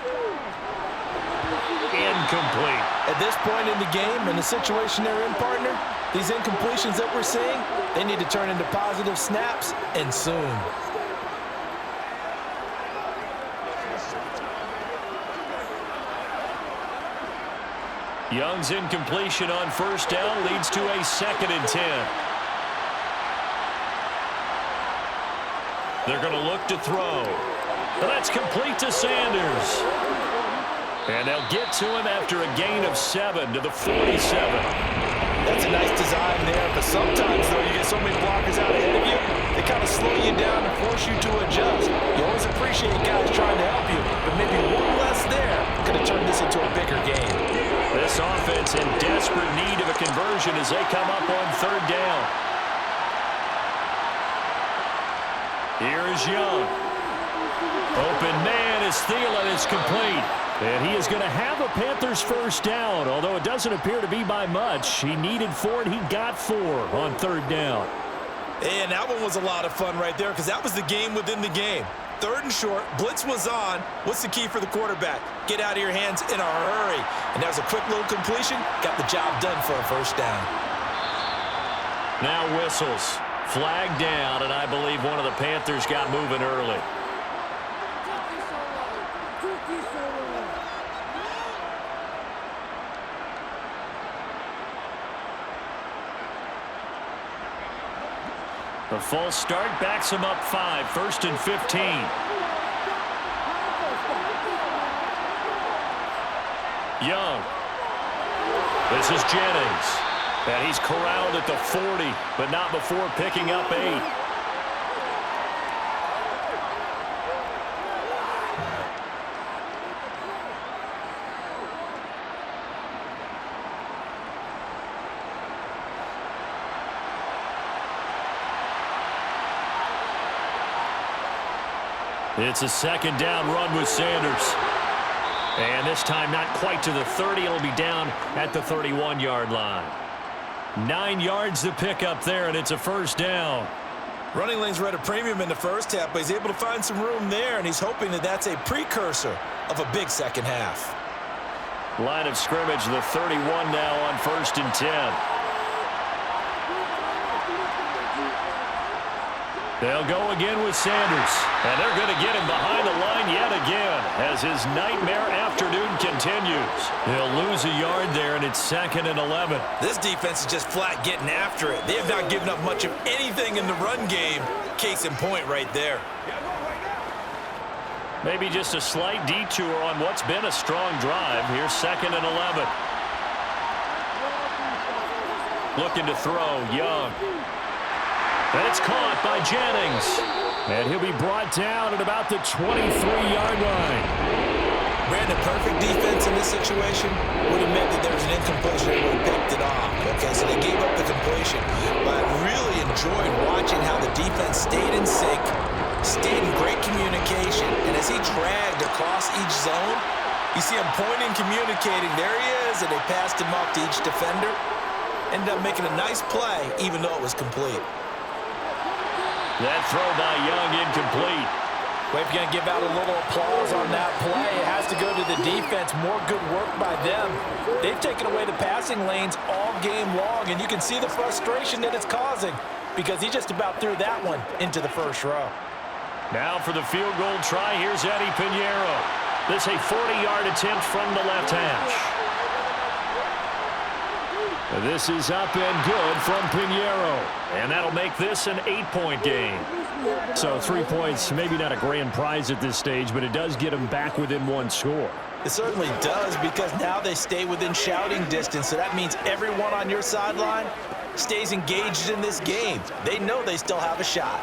Incomplete. At this point in the game, in the situation they're in, partner, these incompletions that we're seeing, they need to turn into positive snaps, and soon. Young's incompletion on 1st down leads to a 2nd and 10. They're going to look to throw. And that's complete to Sanders. And they'll get to him after a gain of 7 to the 47. That's a nice design there, but sometimes, though, you get so many blockers out ahead of you, they kind of slow you down and force you to adjust. You always appreciate guys trying to help you, but maybe one less there could have turned this into a bigger game. This offense in desperate need of a conversion as they come up on 3rd down. Here is Young. Open man is Thielen. It's complete. And he is going to have a Panthers 1st down, although it doesn't appear to be by much. He needed 4, and he got 4 on 3rd down. And that one was a lot of fun right there because that was the game within the game. 3rd and short, blitz was on. What's the key for the quarterback? Get out of your hands in a hurry. And that was a quick little completion. Got the job done for a 1st down. Now whistles. Flag down, and I believe one of the Panthers got moving early. The false start backs him up 5, 1st and 15. Young. This is Jennings. And he's corralled at the 40, but not before picking up 8. It's a second down run with Sanders. And this time not quite to the 30. It'll be down at the 31-yard line. 9 yards to pick up there, and it's a first down. Running lanes were at a premium in the first half, but he's able to find some room there, and he's hoping that that's a precursor of a big second half. Line of scrimmage, the 31 now on 1st and 10. They'll go again with Sanders, and they're going to get him behind the line yet again as his nightmare afternoon continues. They'll lose a yard there, and it's 2nd and 11. This defense is just flat getting after it. They have not given up much of anything in the run game. Case in point right there. Maybe just a slight detour on what's been a strong drive. Here's 2nd and 11. Looking to throw, Young. And it's caught by Jennings. And he'll be brought down at about the 23-yard line. Brandon, perfect defense in this situation would have meant that there was an incompletion and would have picked it off. Okay, so they gave up the completion. But I really enjoyed watching how the defense stayed in sync, stayed in great communication. And as he dragged across each zone, you see him pointing, communicating. There he is, and they passed him off to each defender. Ended up making a nice play, even though it was complete. That throw by Young incomplete. Well, if you're going to give out a little applause on that play, it has to go to the defense. More good work by them. They've taken away the passing lanes all game long, and you can see the frustration that it's causing because he just about threw that one into the first row. Now for the field goal try, here's Eddie Pinheiro. This a 40-yard attempt from the left hash. This is up and good from Pinheiro. And that'll make this an 8-point game. So 3 points, maybe not a grand prize at this stage, but it does get them back within one score. It certainly does because now they stay within shouting distance. So that means everyone on your sideline stays engaged in this game. They know they still have a shot.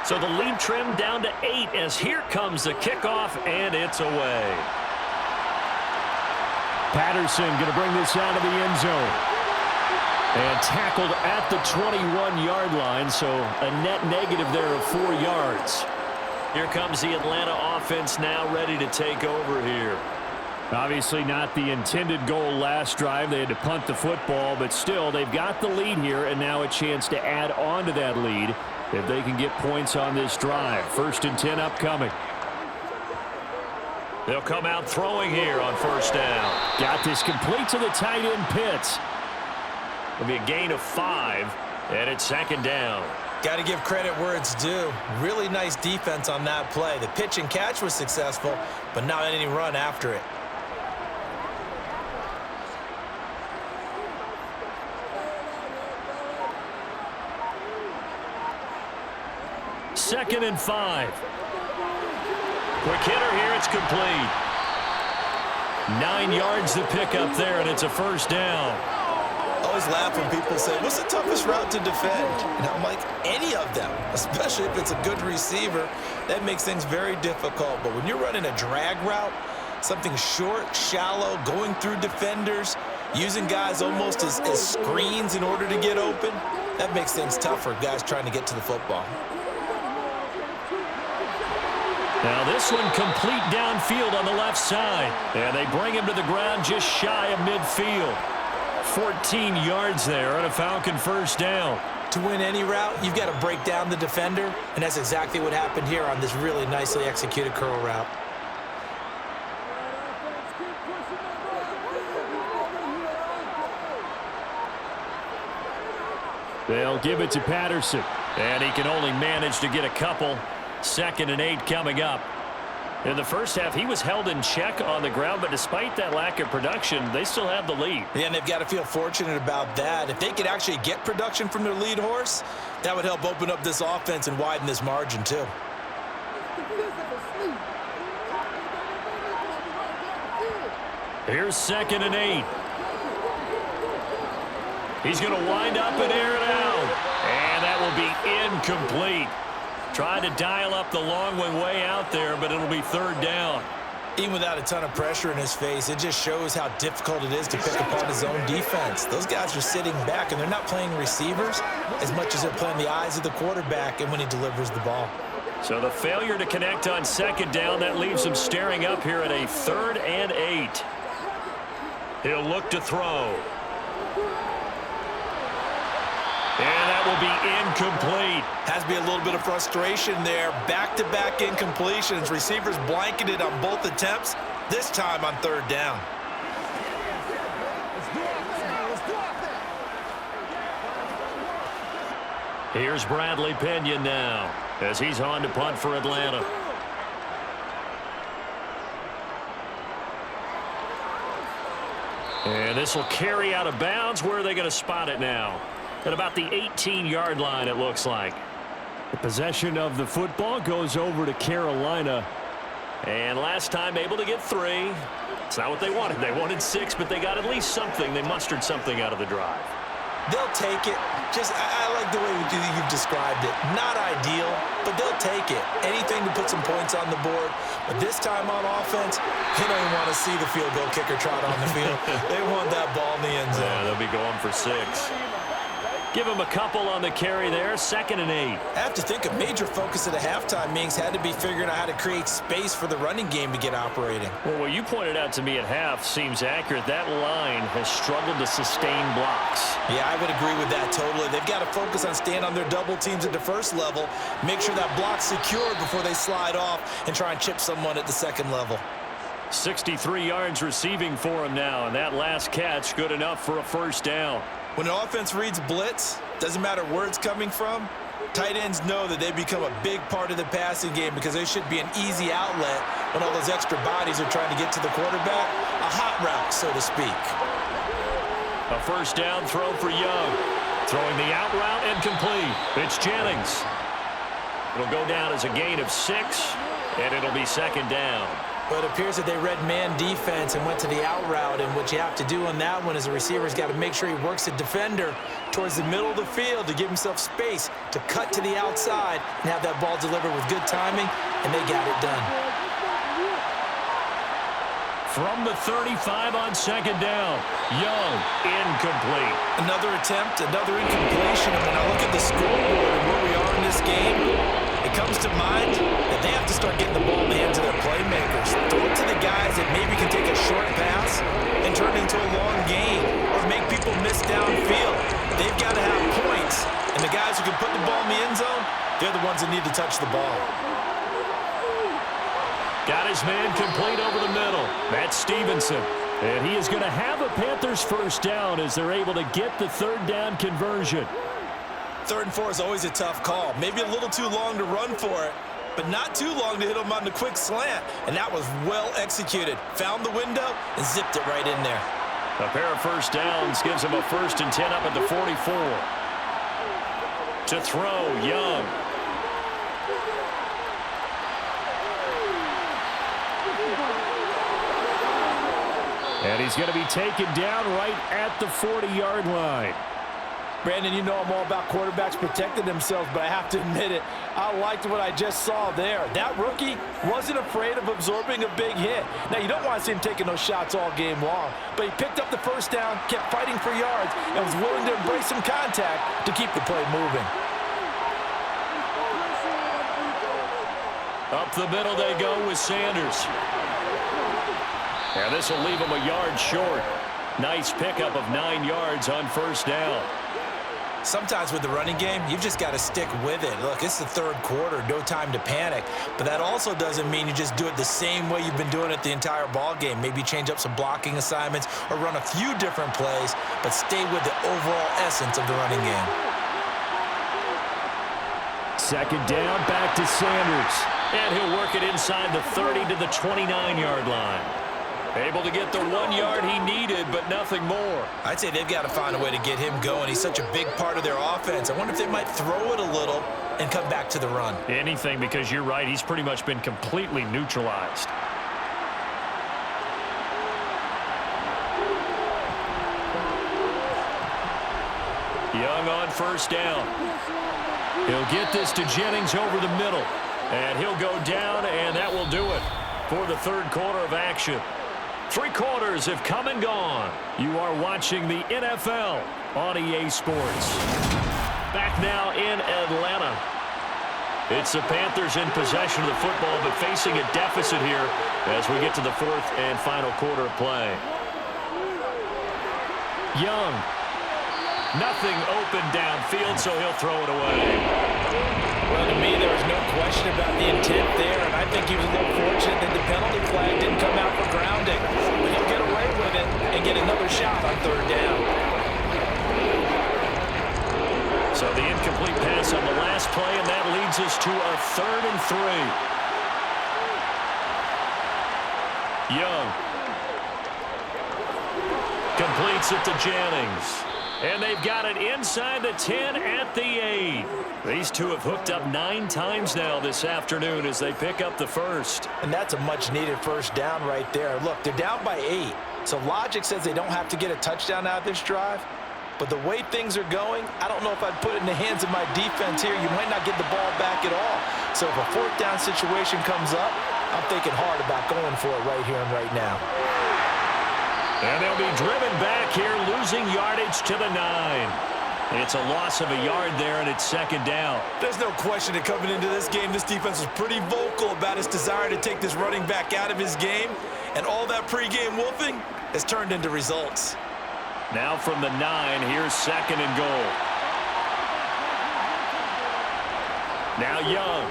So the lead trimmed down to 8 as here comes the kickoff, and it's away. Patterson going to bring this out of the end zone. And tackled at the 21-yard line, so a net negative there of 4 yards. Here comes the Atlanta offense now ready to take over here. Obviously not the intended goal last drive. They had to punt the football, but still they've got the lead here, and now a chance to add on to that lead if they can get points on this drive. 1st and 10 upcoming. They'll come out throwing here on 1st down. Got this complete to the tight end Pitts. It'll be a gain of 5, and it's 2nd down. Got to give credit where it's due. Really nice defense on that play. The pitch and catch was successful, but not any run after it. Second and 5. Quick hitter here, it's complete. 9 yards to pick up there, and it's a 1st down. I always laugh when people say, what's the toughest route to defend? And I'm like, any of them, especially if it's a good receiver. That makes things very difficult. But when you're running a drag route, something short, shallow, going through defenders, using guys almost as screens in order to get open, that makes things tougher, guys trying to get to the football. Now this one complete downfield on the left side. And they bring him to the ground just shy of midfield. 14 yards there on a Falcon 1st down. To win any route, you've got to break down the defender, and that's exactly what happened here on this really nicely executed curl route. They'll give it to Patterson. And he can only manage to get a couple. 2nd and 8 coming up. In the first half, he was held in check on the ground, but despite that lack of production, they still have the lead. Yeah, and they've got to feel fortunate about that. If they could actually get production from their lead horse, that would help open up this offense and widen this margin too. Here's 2nd and 8. He's going to wind up and air it out. And that will be incomplete. Trying to dial up the long one way out there, but it'll be 3rd down. Even without a ton of pressure in his face, it just shows how difficult it is to pick apart his own defense. Those guys are sitting back, and they're not playing receivers as much as they're playing the eyes of the quarterback and when he delivers the ball. So the failure to connect on 2nd down, that leaves him staring up here at a 3rd and 8. He'll look to throw. And that will be incomplete. Has to be a little bit of frustration there. Back-to-back incompletions. Receivers blanketed on both attempts, this time on 3rd down. Here's Bradley Pinion now as he's on to punt for Atlanta. And this will carry out of bounds. Where are they going to spot it now? At about the 18-yard line, it looks like. The possession of the football goes over to Carolina. And last time able to get 3. It's not what they wanted. They wanted 6, but they got at least something. They mustered something out of the drive. They'll take it. I like the way you've described it. Not ideal, but they'll take it. Anything to put some points on the board. But this time on offense, they don't even want to see the field goal kicker trot on the field. They want that ball in the end zone. Yeah, they'll be going for 6. Give him a couple on the carry there. 2nd and 8. I have to think a major focus at the halftime meetings had to be figuring out how to create space for the running game to get operating. Well, what you pointed out to me at half seems accurate. That line has struggled to sustain blocks. Yeah, I would agree with that totally. They've got to focus on staying on their double teams at the first level, make sure that block's secured before they slide off and try and chip someone at the second level. 63 yards receiving for him now, and that last catch good enough for a 1st down. When an offense reads blitz, doesn't matter where it's coming from, tight ends know that they become a big part of the passing game because they should be an easy outlet when all those extra bodies are trying to get to the quarterback. A hot route, so to speak. A 1st down throw for Young. Throwing the out route and complete. It's Jennings. It'll go down as a gain of 6, and it'll be 2nd down. Well, it appears that they read man defense and went to the out route, and what you have to do on that one is the receiver's got to make sure he works the defender towards the middle of the field to give himself space to cut to the outside and have that ball delivered with good timing, and they got it done. From the 35 on 2nd down, Young, incomplete. Another attempt, another incompletion, and when I look at the scoreboard and where we are in this game, it comes to mind that they have to start getting the ball in the hands of their playmakers. Throw it to the guys that maybe can take a short pass and turn it into a long gain or make people miss downfield. They've got to have points, and the guys who can put the ball in the end zone, they're the ones that need to touch the ball. Got his man complete over the middle. That's Stevenson. And he is going to have a Panthers 1st down as they're able to get the 3rd down conversion. 3rd and 4 is always a tough call. Maybe a little too long to run for it, but not too long to hit him on the quick slant. And that was well executed. Found the window and zipped it right in there. A pair of 1st downs gives him a 1st and 10 up at the 44. To throw, Young. And he's going to be taken down right at the 40-yard line. Brandon, you know I'm all about quarterbacks protecting themselves, but I have to admit it, I liked what I just saw there. That rookie wasn't afraid of absorbing a big hit. Now, you don't want to see him taking those shots all game long, but he picked up the 1st down, kept fighting for yards, and was willing to embrace some contact to keep the play moving. Up the middle they go with Sanders. And this will leave him a yard short. Nice pickup of 9 yards on 1st down. Sometimes with the running game, you've just got to stick with it. Look, it's the 3rd quarter, no time to panic. But that also doesn't mean you just do it the same way you've been doing it the entire ball game. Maybe change up some blocking assignments or run a few different plays, but stay with the overall essence of the running game. 2nd down, back to Sanders. And he'll work it inside the 30 to the 29-yard line. Able to get the 1 yard he needed, but nothing more. I'd say they've got to find a way to get him going. He's such a big part of their offense. I wonder if they might throw it a little and come back to the run. Anything, because you're right. He's pretty much been completely neutralized. Young on first down. He'll get this to Jennings over the middle. And he'll go down, and that will do it for the third quarter of action. 3 quarters have come and gone. You are watching the NFL on EA Sports. Back now in Atlanta. It's the Panthers in possession of the football, but facing a deficit here as we get to the fourth and final quarter of play. Young. Nothing open downfield, so he'll throw it away. Well, to me, there was no question about the intent there, and I think he was a little fortunate that the penalty flag didn't come out for grounding. But he'll get away with it and get another shot on third down. So the incomplete pass on the last play, and that leads us to a 3rd and 3. Young. Completes it to Jennings. And they've got it inside the 10 at the 8. These two have hooked up 9 times now this afternoon as they pick up the first. And that's a much-needed first down right there. Look, they're down by 8. So logic says they don't have to get a touchdown out of this drive. But the way things are going, I don't know if I'd put it in the hands of my defense here. You might not get the ball back at all. So if a 4th down situation comes up, I'm thinking hard about going for it right here and right now. And they'll be driven back here, losing yardage to the 9. It's a loss of a yard there, and it's 2nd down. There's no question that coming into this game, this defense was pretty vocal about its desire to take this running back out of his game. And all that pregame wolfing has turned into results. Now from the 9, here's 2nd and goal. Now Young.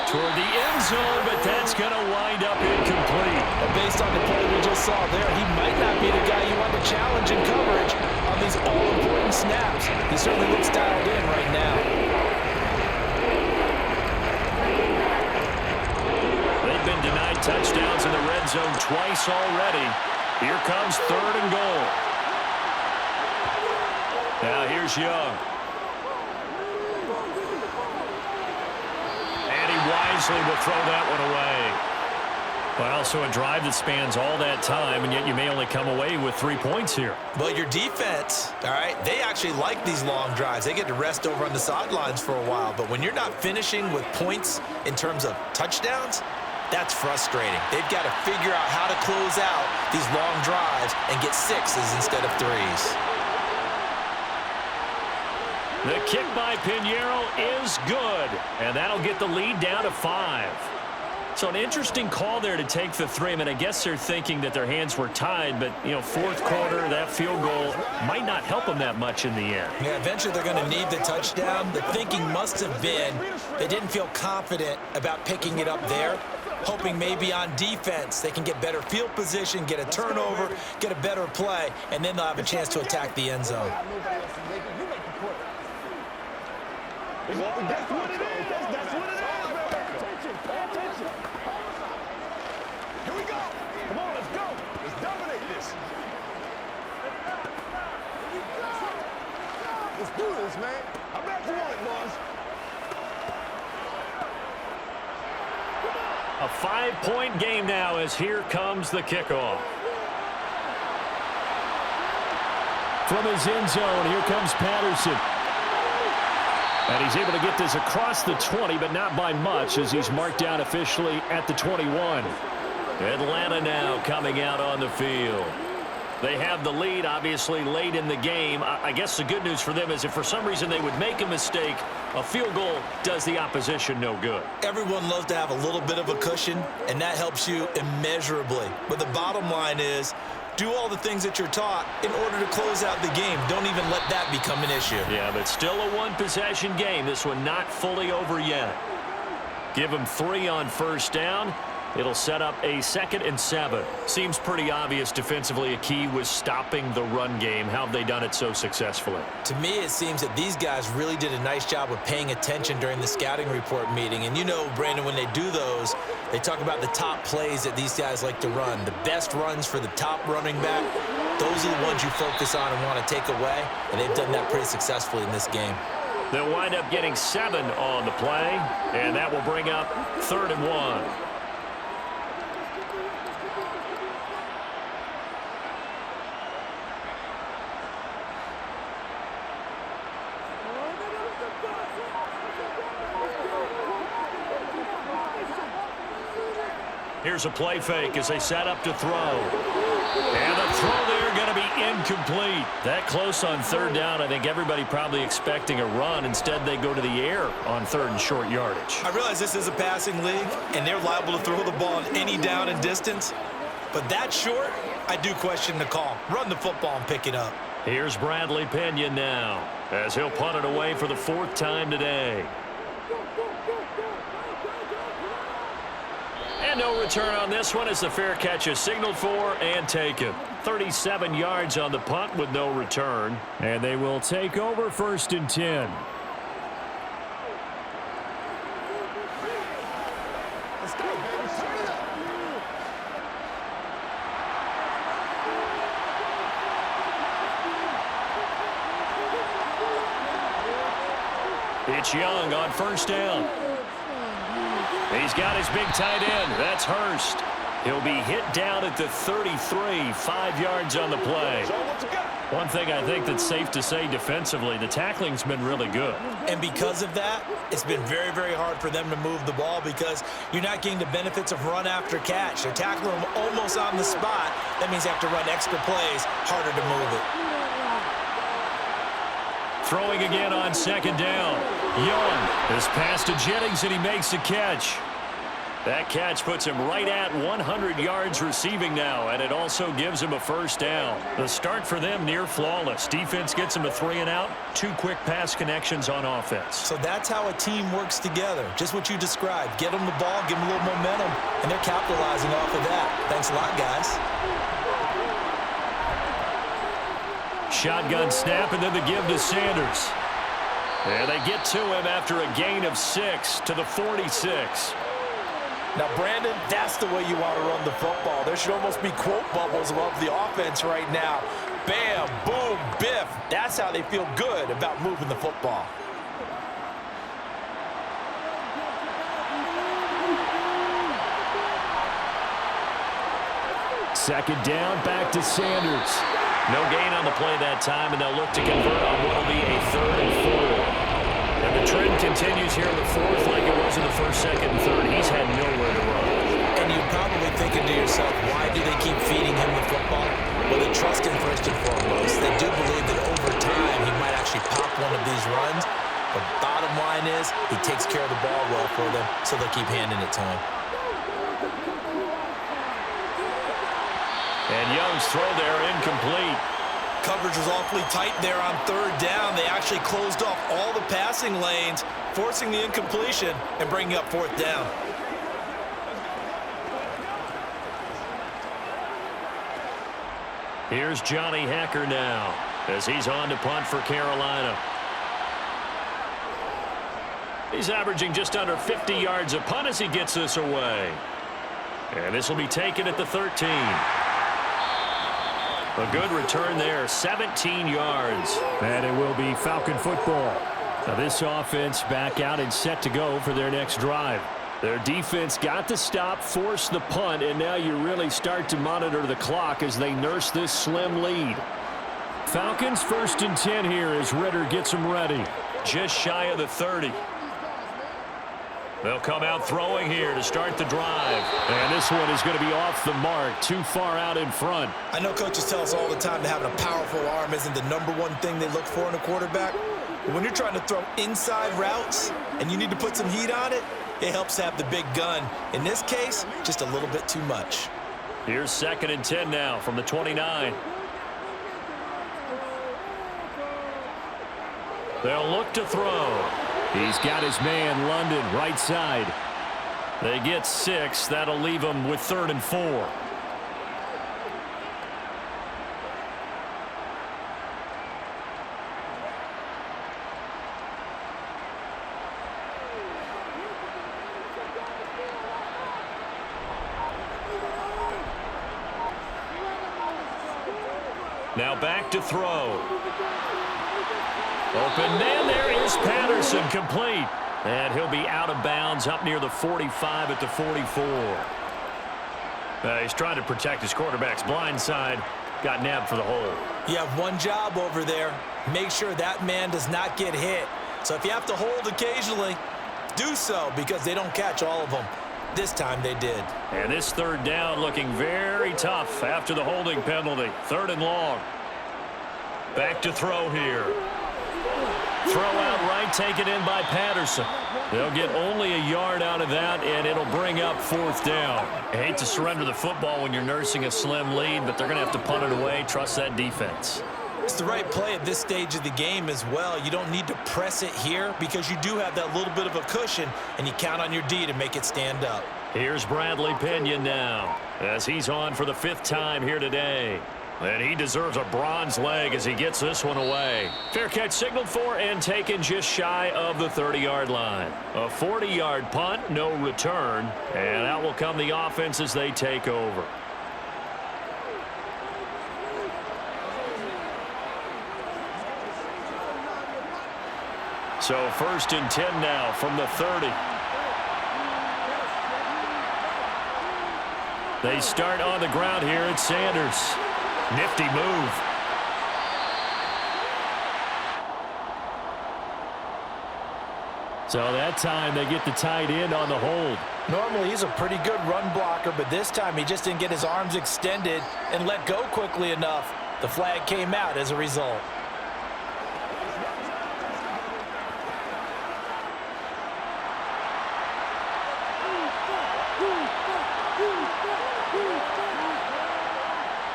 Toward the end zone, but that's going to wind up incomplete. Based on the play we just saw there, he might not be the guy you want to challenge in coverage on these all-important snaps. He certainly looks dialed in right now. They've been denied touchdowns in the red zone twice already. Here comes 3rd and goal. Now here's Young. Wisely will throw that one away. Well, so a drive that spans all that time, and yet you may only come away with 3 points here. Well, your defense, all right, they actually like these long drives. They get to rest over on the sidelines for a while. But when you're not finishing with points in terms of touchdowns, that's frustrating. They've got to figure out how to close out these long drives and get 6s instead of 3s. The kick by Pinheiro is good, and that'll get the lead down to 5. So an interesting call there to take the 3. I mean, I guess they're thinking that their hands were tied, but, you know, 4th quarter, that field goal might not help them that much in the end. Yeah, eventually they're going to need the touchdown. The thinking must have been they didn't feel confident about picking it up there, hoping maybe on defense they can get better field position, get a turnover, get a better play, and then they'll have a chance to attack the end zone. That's what it is. That's what it is. Pay attention. Pay attention. Here we go. Come on, let's go. Let's dominate this. Let's do this, man. I'm back to one, boys. A 5-point game now as here comes the kickoff. From his end zone, here comes Patterson. And he's able to get this across the 20, but not by much as he's marked down officially at the 21. Atlanta now coming out on the field. They have the lead, obviously, late in the game. I guess the good news for them is if for some reason they would make a mistake, a field goal does the opposition no good. Everyone loves to have a little bit of a cushion, and that helps you immeasurably. But the bottom line is, do all the things that you're taught in order to close out the game. Don't even let that become an issue. Yeah, but still a one-possession game. This one not fully over yet. Give them 3 on first down. It'll set up a 2nd and 7. Seems pretty obvious defensively a key was stopping the run game. How have they done it so successfully? To me, it seems that these guys really did a nice job of paying attention during the scouting report meeting. And you know, Brandon, when they do those, they talk about the top plays that these guys like to run. The best runs for the top running back. those are the ones you focus on and want to take away, and they've done that pretty successfully in this game. They'll wind up getting 7 on the play, and that will bring up 3rd and 1. Here's a play fake as they set up to throw. And the throw there going to be incomplete. That close on 3rd down. I think everybody probably expecting a run. Instead, they go to the air on 3rd and short yardage. I realize this is a passing league, and they're liable to throw the ball on any down and distance. But that short, I do question the call. Run the football and pick it up. Here's Bradley Pena now as he'll punt it away for the 4th time today. And no return on this one as the fair catch is signaled for and taken. 37 yards on the punt with no return. And they will take over 1st and 10. Let's go, baby. Turn it up. It's Young on 1st down. He's got his big tight end. That's Hurst. He'll be hit down at the 33, 5 yards on the play. One thing I think that's safe to say defensively, the tackling's been really good. And because of that, it's been very, very hard for them to move the ball because you're not getting the benefits of run after catch. They're tackling them almost on the spot. That means they have to run extra plays, harder to move it. Throwing again on 2nd down. Young is passed to Jennings, and he makes the catch. That catch puts him right at 100 yards receiving now, and it also gives him a 1st down. The start for them near flawless. Defense gets him a 3 and out. 2 quick pass connections on offense. So that's how a team works together. Just what you described. Get them the ball, give them a little momentum, and they're capitalizing off of that. Thanks a lot, guys. Shotgun snap, and then the give to Sanders. And they get to him after a gain of 6 to the 46. Now, Brandon, that's the way you want to run the football. There should almost be quote bubbles above the offense right now. Bam, boom, biff. That's how they feel good about moving the football. Second down, back to Sanders. No gain on the play that time, and they'll look to convert on what will be a 3rd and 4. And the trend continues here in the 4th like it was in the 1st, 2nd, and 3rd. He's had nowhere to run. And you're probably thinking to yourself, why do they keep feeding him the football? Well, they trust him first and foremost. They do believe that over time he might actually pop one of these runs. But bottom line is he takes care of the ball well for them, so they'll keep handing it to him. And Young's throw there incomplete. Coverage was awfully tight there on 3rd down. They actually closed off all the passing lanes, forcing the incompletion and bringing up 4th down. Here's Johnny Hacker now as he's on to punt for Carolina. He's averaging just under 50 yards a punt as he gets this away. And this will be taken at the 13. A good return there, 17 yards. And it will be Falcon football. Now this offense back out and set to go for their next drive. Their defense got the stop, forced the punt, and now you really start to monitor the clock as they nurse this slim lead. Falcons 1st and 10 here as Ritter gets them ready. Just shy of the 30. They'll come out throwing here to start the drive. And this one is going to be off the mark, too far out in front. I know coaches tell us all the time that having a powerful arm isn't the #1 thing they look for in a quarterback. But when you're trying to throw inside routes and you need to put some heat on it, it helps have the big gun. In this case, just a little bit too much. Here's 2nd and 10 now from the 29. They'll look to throw. He's got his man, London, right side. They get 6. That'll leave them with 3rd and 4. Now back to throw. Open man, there is Patterson, complete. And he'll be out of bounds up near the 45 at the 44. He's trying to protect his quarterback's blind side. Got nabbed for the hole. You have one job over there. Make sure that man does not get hit. So if you have to hold occasionally, do so, because they don't catch all of them. This time they did. And this third down looking very tough after the holding penalty. 3rd and long. Back to throw here. Throw out right, taken in by Patterson. They'll get only a yard out of that, and it'll bring up 4th down. I hate to surrender the football when you're nursing a slim lead, but they're going to have to punt it away. Trust that defense. It's the right play at this stage of the game as well. You don't need to press it here because you do have that little bit of a cushion, and you count on your D to make it stand up. Here's Bradley Pinion now as he's on for the 5th time here today. And he deserves a bronze leg as he gets this one away. Fair catch signaled for and taken just shy of the 30-yard line. A 40-yard punt, no return. And out will come the offense as they take over. So 1st and 10 now from the 30. They start on the ground here at Sanders. Nifty move. So that time they get the tight end on the hold. Normally he's a pretty good run blocker, but this time he just didn't get his arms extended and let go quickly enough. The flag came out as a result.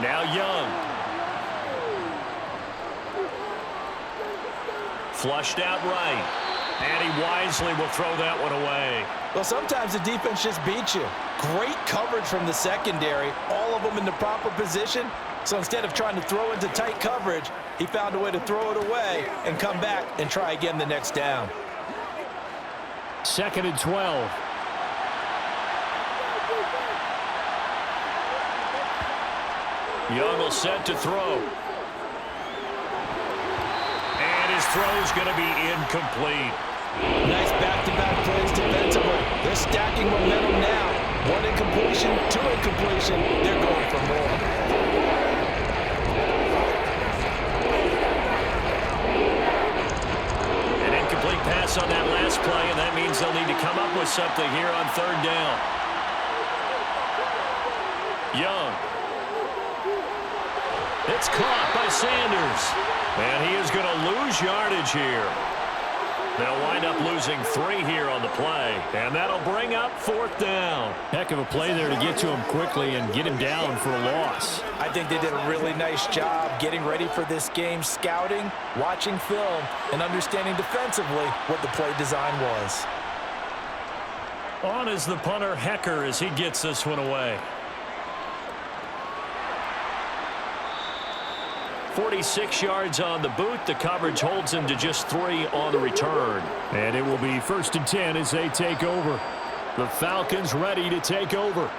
Now Young. Flushed out right. And he wisely will throw that one away. Well, sometimes the defense just beats you. Great coverage from the secondary. All of them in the proper position. So instead of trying to throw into tight coverage, he found a way to throw it away and come back and try again the next down. 2nd and 12. Young will set to throw. And his throw's going to be incomplete. Nice back-to-back plays defensively. They're stacking momentum now. 1 incompletion, 2 incompletion. They're going for more. An incomplete pass on that last play, and that means they'll need to come up with something here on 3rd down. Young. It's caught by Sanders. And he is going to lose yardage here. They'll wind up losing 3 here on the play. And that'll bring up 4th down. Heck of a play there to get to him quickly and get him down for a loss. I think they did a really nice job getting ready for this game, scouting, watching film, and understanding defensively what the play design was. On is the punter, Hecker, as he gets this one away. 46 yards on the boot. The coverage holds him to just 3 on the return. And it will be 1st and 10 as they take over. The Falcons ready to take over.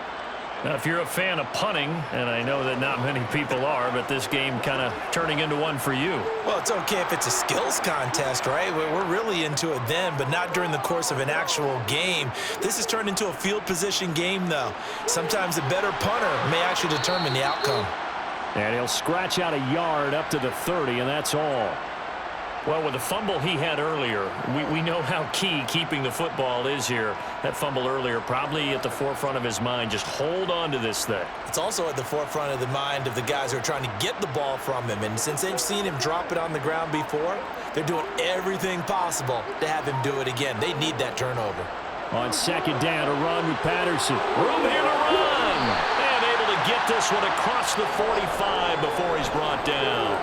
Now, if you're a fan of punting, and I know that not many people are, but this game kind of turning into one for you. Well, it's okay if it's a skills contest, right? We're really into it then, but not during the course of an actual game. This has turned into a field position game, though. Sometimes the better punter may actually determine the outcome. And he'll scratch out a yard up to the 30, and that's all. Well, with the fumble he had earlier, we know how key keeping the football is here. That fumble earlier probably at the forefront of his mind. Just hold on to this thing. It's also at the forefront of the mind of the guys who are trying to get the ball from him. And since they've seen him drop it on the ground before, they're doing everything possible to have him do it again. They need that turnover. On 2nd down, a run with Patterson. Room here to run. And able to get this one across the 45 before he's brought down.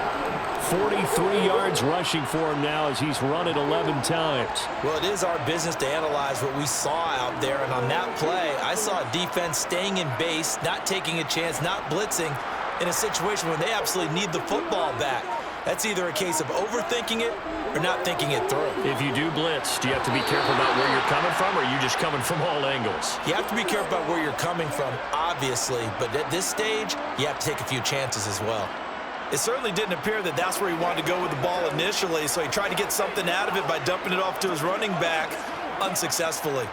43 yards rushing for him now as he's run it 11 times. Well, it is our business to analyze what we saw out there. And on that play, I saw a defense staying in base, not taking a chance, not blitzing in a situation where they absolutely need the football back. That's either a case of overthinking it or not thinking it through. If you do blitz, do you have to be careful about where you're coming from, or are you just coming from all angles? You have to be careful about where you're coming from, obviously. But at this stage, you have to take a few chances as well. It certainly didn't appear that that's where he wanted to go with the ball initially, so he tried to get something out of it by dumping it off to his running back unsuccessfully.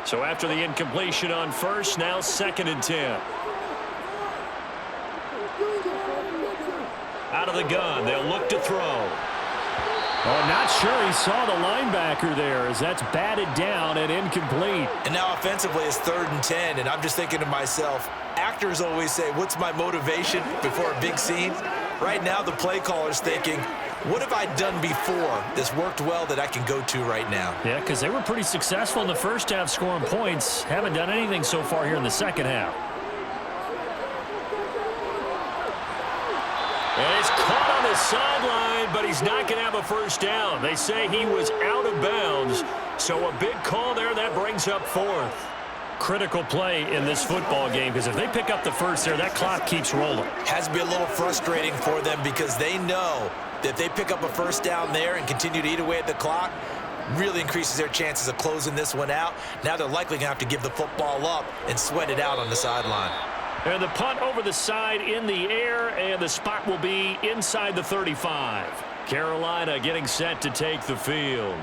So after the incompletion on first, now 2nd and 10. Out of the gun, they'll look to throw. Oh, not sure he saw the linebacker there as that's batted down and incomplete. And now offensively it's 3rd and 10, and I'm just thinking to myself, actors always say, what's my motivation before a big scene? Right now the play caller's thinking, what have I done before that's worked well that I can go to right now? Yeah, because they were pretty successful in the first half scoring points. Haven't done anything so far here in the second half. And it's caught on the sideline, but he's not going to have a first down. They say he was out of bounds, so a big call there. That brings up 4th. Critical play in this football game, because if they pick up the first there, that clock keeps rolling. Has to be a little frustrating for them because they know that if they pick up a first down there and continue to eat away at the clock, really increases their chances of closing this one out. Now they're likely going to have to give the football up and sweat it out on the sideline. And the punt over the side in the air, and the spot will be inside the 35. Carolina getting set to take the field.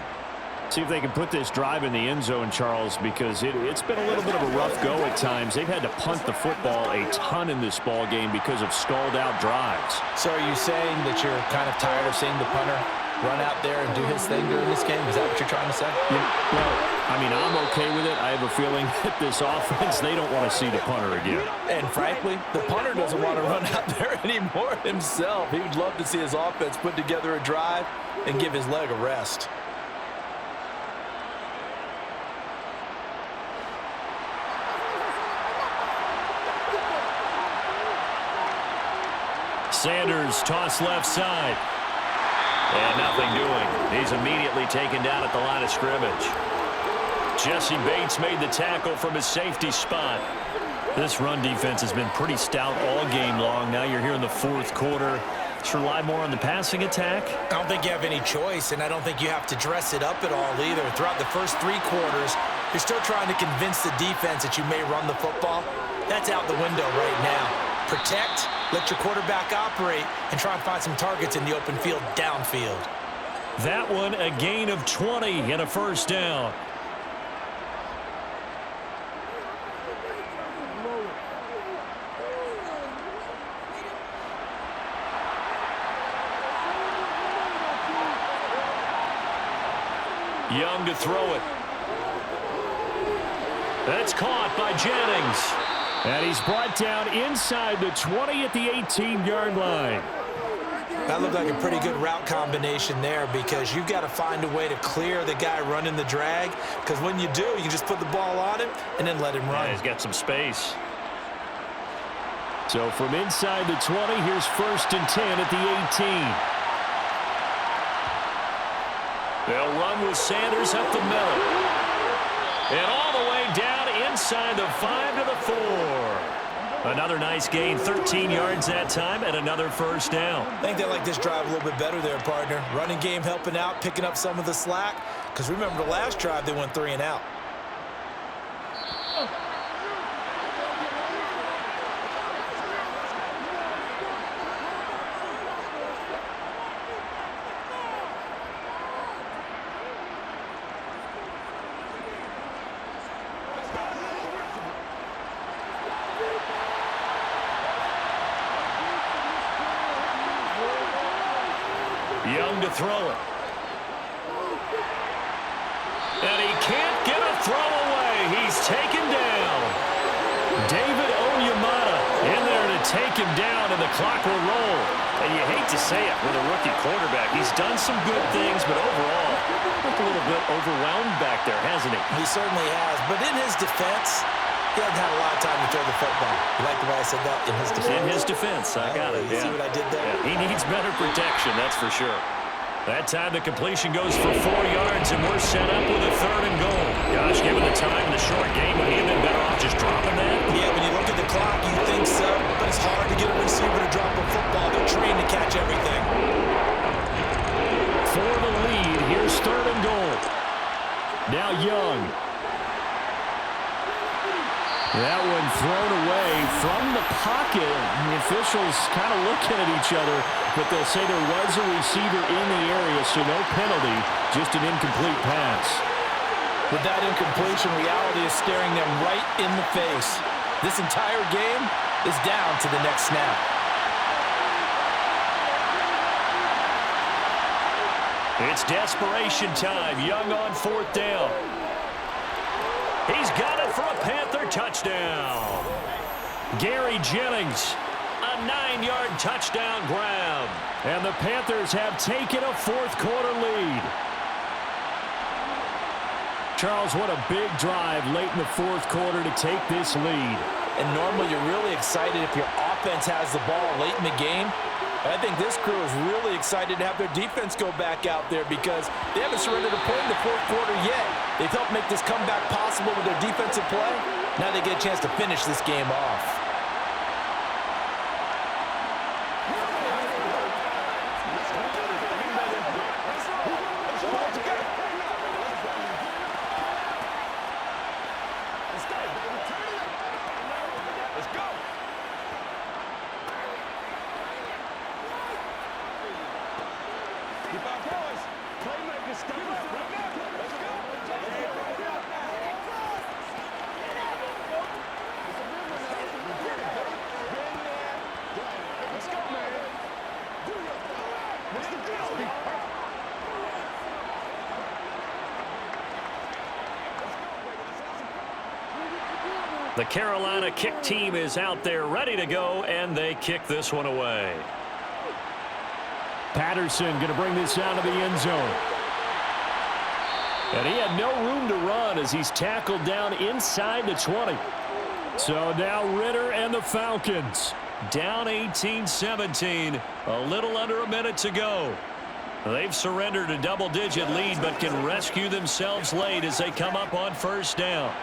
See if they can put this drive in the end zone, Charles, because it's been a little bit of a rough go at times. They've had to punt the football a ton in this ball game because of stalled out drives. So are you saying that you're kind of tired of seeing the punter run out there and do his thing during this game? Is that what you're trying to say? Well, I mean, I'm okay with it. I have a feeling that this offense, they don't want to see the punter again. And frankly, the punter doesn't want to run out there anymore himself. He would love to see his offense put together a drive and give his leg a rest. Sanders toss left side. And nothing doing. He's immediately taken down at the line of scrimmage. Jesse Bates made the tackle from his safety spot. This run defense has been pretty stout all game long. Now you're here in the 4th quarter. Let's rely more on the passing attack. I don't think you have any choice, and I don't think you have to dress it up at all either. Throughout the first 3 quarters, you're still trying to convince the defense that you may run the football. That's out the window right now. Protect, let your quarterback operate, and try and find some targets in the open field downfield. That one a gain of 20 and a first down. Young to throw it. That's caught by Jennings. And he's brought down inside the 20 at the 18-yard line. That looked like a pretty good route combination there because you've got to find a way to clear the guy running the drag, because when you do, you just put the ball on him and then let him run. Yeah, he's got some space. So from inside the 20, here's 1st and 10 at the 18. They'll run with Sanders up the middle. And all the way down inside the 5 to the 4. Another nice gain, 13 yards that time, and another first down. I think they like this drive a little bit better there, partner. Running game helping out, picking up some of the slack. Because remember the last drive, they went 3 and out. Young to throw it. And he can't get a throw away. He's taken down. David Onyemata in there to take him down, and the clock will roll. And you hate to say it with a rookie quarterback. He's done some good things, but overall, looked a little bit overwhelmed back there, hasn't he? He certainly has. But in his defense, he hasn't had a lot of time to throw the football. You like the way I said that? In his defense? In his defense. I got it. You see what I did there? Yeah, he needs better protection, that's for sure. That time the completion goes for 4 yards, and we're set up with a 3rd and goal. Gosh, given the time in the short game, would he have been better off just dropping that? Yeah, when you look at the clock, you think so, but it's hard to get a receiver to drop a football. They're trained to catch everything. For the lead, here's 3rd and goal. Now Young. That one thrown away from the pocket. The officials kind of looking at each other, but they'll say there was a receiver in the area, so no penalty, just an incomplete pass. With that incompletion, reality is staring them right in the face. This entire game is down to the next snap. It's desperation time. Young on 4th down. He's got it for a Panther touchdown. Gary Jennings, a 9-yard touchdown grab. And the Panthers have taken a 4th quarter lead. Charles, what a big drive late in the 4th quarter to take this lead. And normally you're really excited if your offense has the ball late in the game. I think this crew is really excited to have their defense go back out there because they haven't surrendered a point in the 4th quarter yet. They've helped make this comeback possible with their defensive play. Now they get a chance to finish this game off. The Carolina kick team is out there ready to go, and they kick this one away. Patterson going to bring this out of the end zone. And he had no room to run as he's tackled down inside the 20. So now Ritter and the Falcons Down 18-17, a little under a minute to go. They've surrendered a double-digit lead but can rescue themselves late as they come up on 1st down.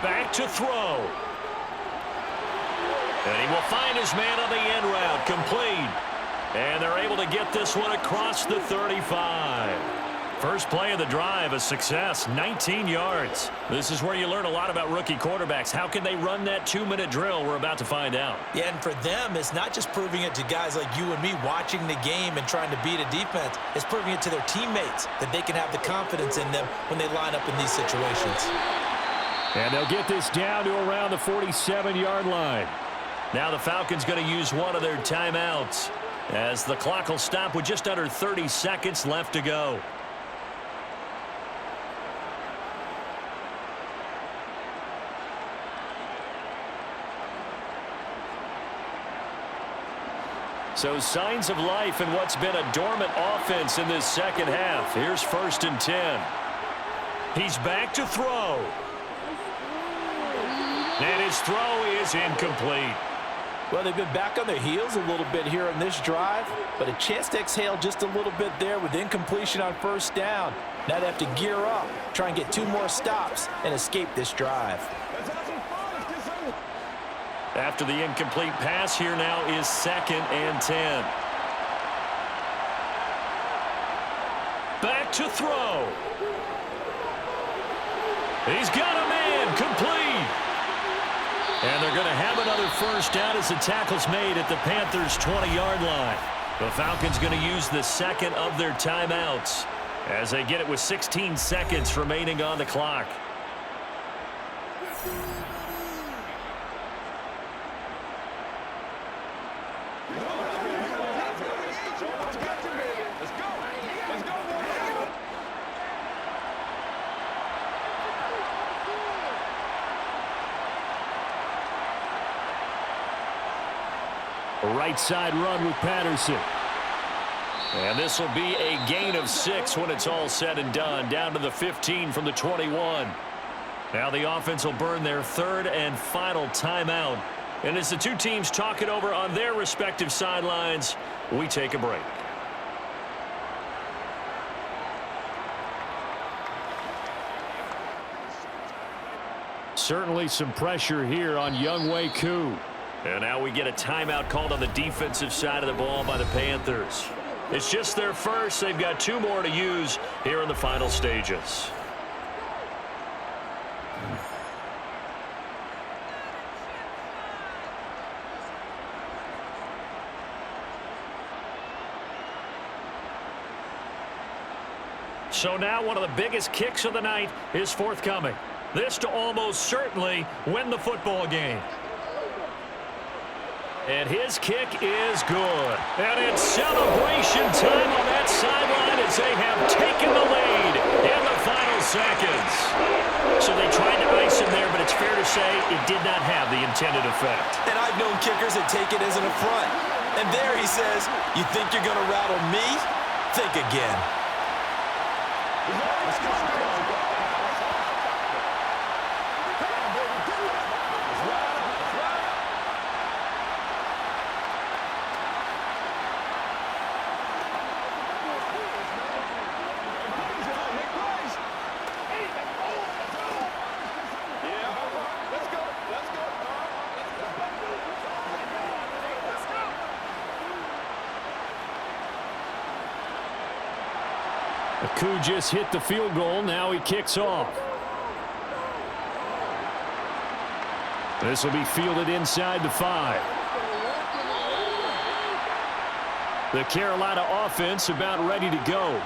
Back to throw. And he will find his man on the end route, complete. And they're able to get this one across the 35. First play of the drive, a success, 19 yards. This is where you learn a lot about rookie quarterbacks. How can they run that 2-minute drill? We're about to find out. Yeah, and for them, it's not just proving it to guys like you and me watching the game and trying to beat a defense. It's proving it to their teammates that they can have the confidence in them when they line up in these situations. And they'll get this down to around the 47-yard line. Now the Falcons going to use one of their timeouts as the clock will stop with just under 30 seconds left to go. So signs of life in what's been a dormant offense in this second half. Here's 1st and 10. He's back to throw. And his throw is incomplete. Well, they've been back on their heels a little bit here on this drive, but a chance to exhale just a little bit there with incompletion on 1st down. Now they have to gear up, try and get 2 more stops, and escape this drive. After the incomplete pass, here now is 2nd and 10. Back to throw. He's got a man, complete. And they're going to have another 1st down as the tackle's made at the Panthers' 20-yard line. The Falcons going to use the 2nd of their timeouts as they get it with 16 seconds remaining on the clock. Right side run with Patterson. And this will be a gain of 6 when it's all said and done. Down to the 15 from the 21. Now the offense will burn their 3rd and final timeout. And as the two teams talk it over on their respective sidelines, we take a break. Certainly some pressure here on Younghoe Koo. And now we get a timeout called on the defensive side of the ball by the Panthers. It's just their first. They've got 2 more to use here in the final stages. So now one of the biggest kicks of the night is forthcoming. This to almost certainly win the football game. And his kick is good. And it's celebration time on that sideline as they have taken the lead in the final seconds. So they tried to ice him there, but it's fair to say it did not have the intended effect. And I've known kickers that take it as an affront. And there he says, you think you're going to rattle me? Think again. Let's go. Aku just hit the field goal. Now he kicks off. This will be fielded inside the 5. The Carolina offense about ready to go.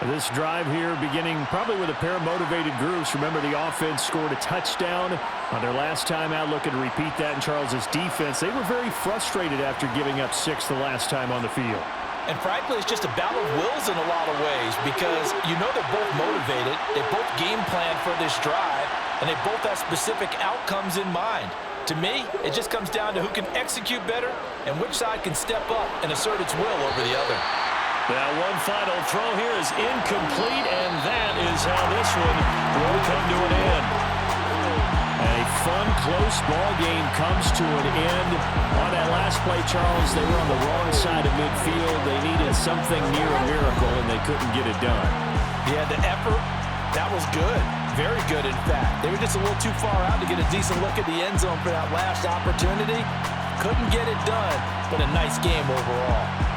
This drive here beginning probably with a pair of motivated groups. Remember, the offense scored a touchdown on their last time out, looking to repeat that in Charles's defense. They were very frustrated after giving up 6 the last time on the field. And frankly, it's just a battle of wills in a lot of ways because you know they're both motivated, they both game plan for this drive, and they both have specific outcomes in mind. To me, it just comes down to who can execute better and which side can step up and assert its will over the other. Now one final throw here is incomplete, and that is how this one will come to an end. A fun, close ball game comes to an end. On that last play, Charles, they were on the wrong side of midfield. They needed something near a miracle, and they couldn't get it done. Yeah, the effort, that was good. Very good, in fact. They were just a little too far out to get a decent look at the end zone for that last opportunity. Couldn't get it done, but a nice game overall.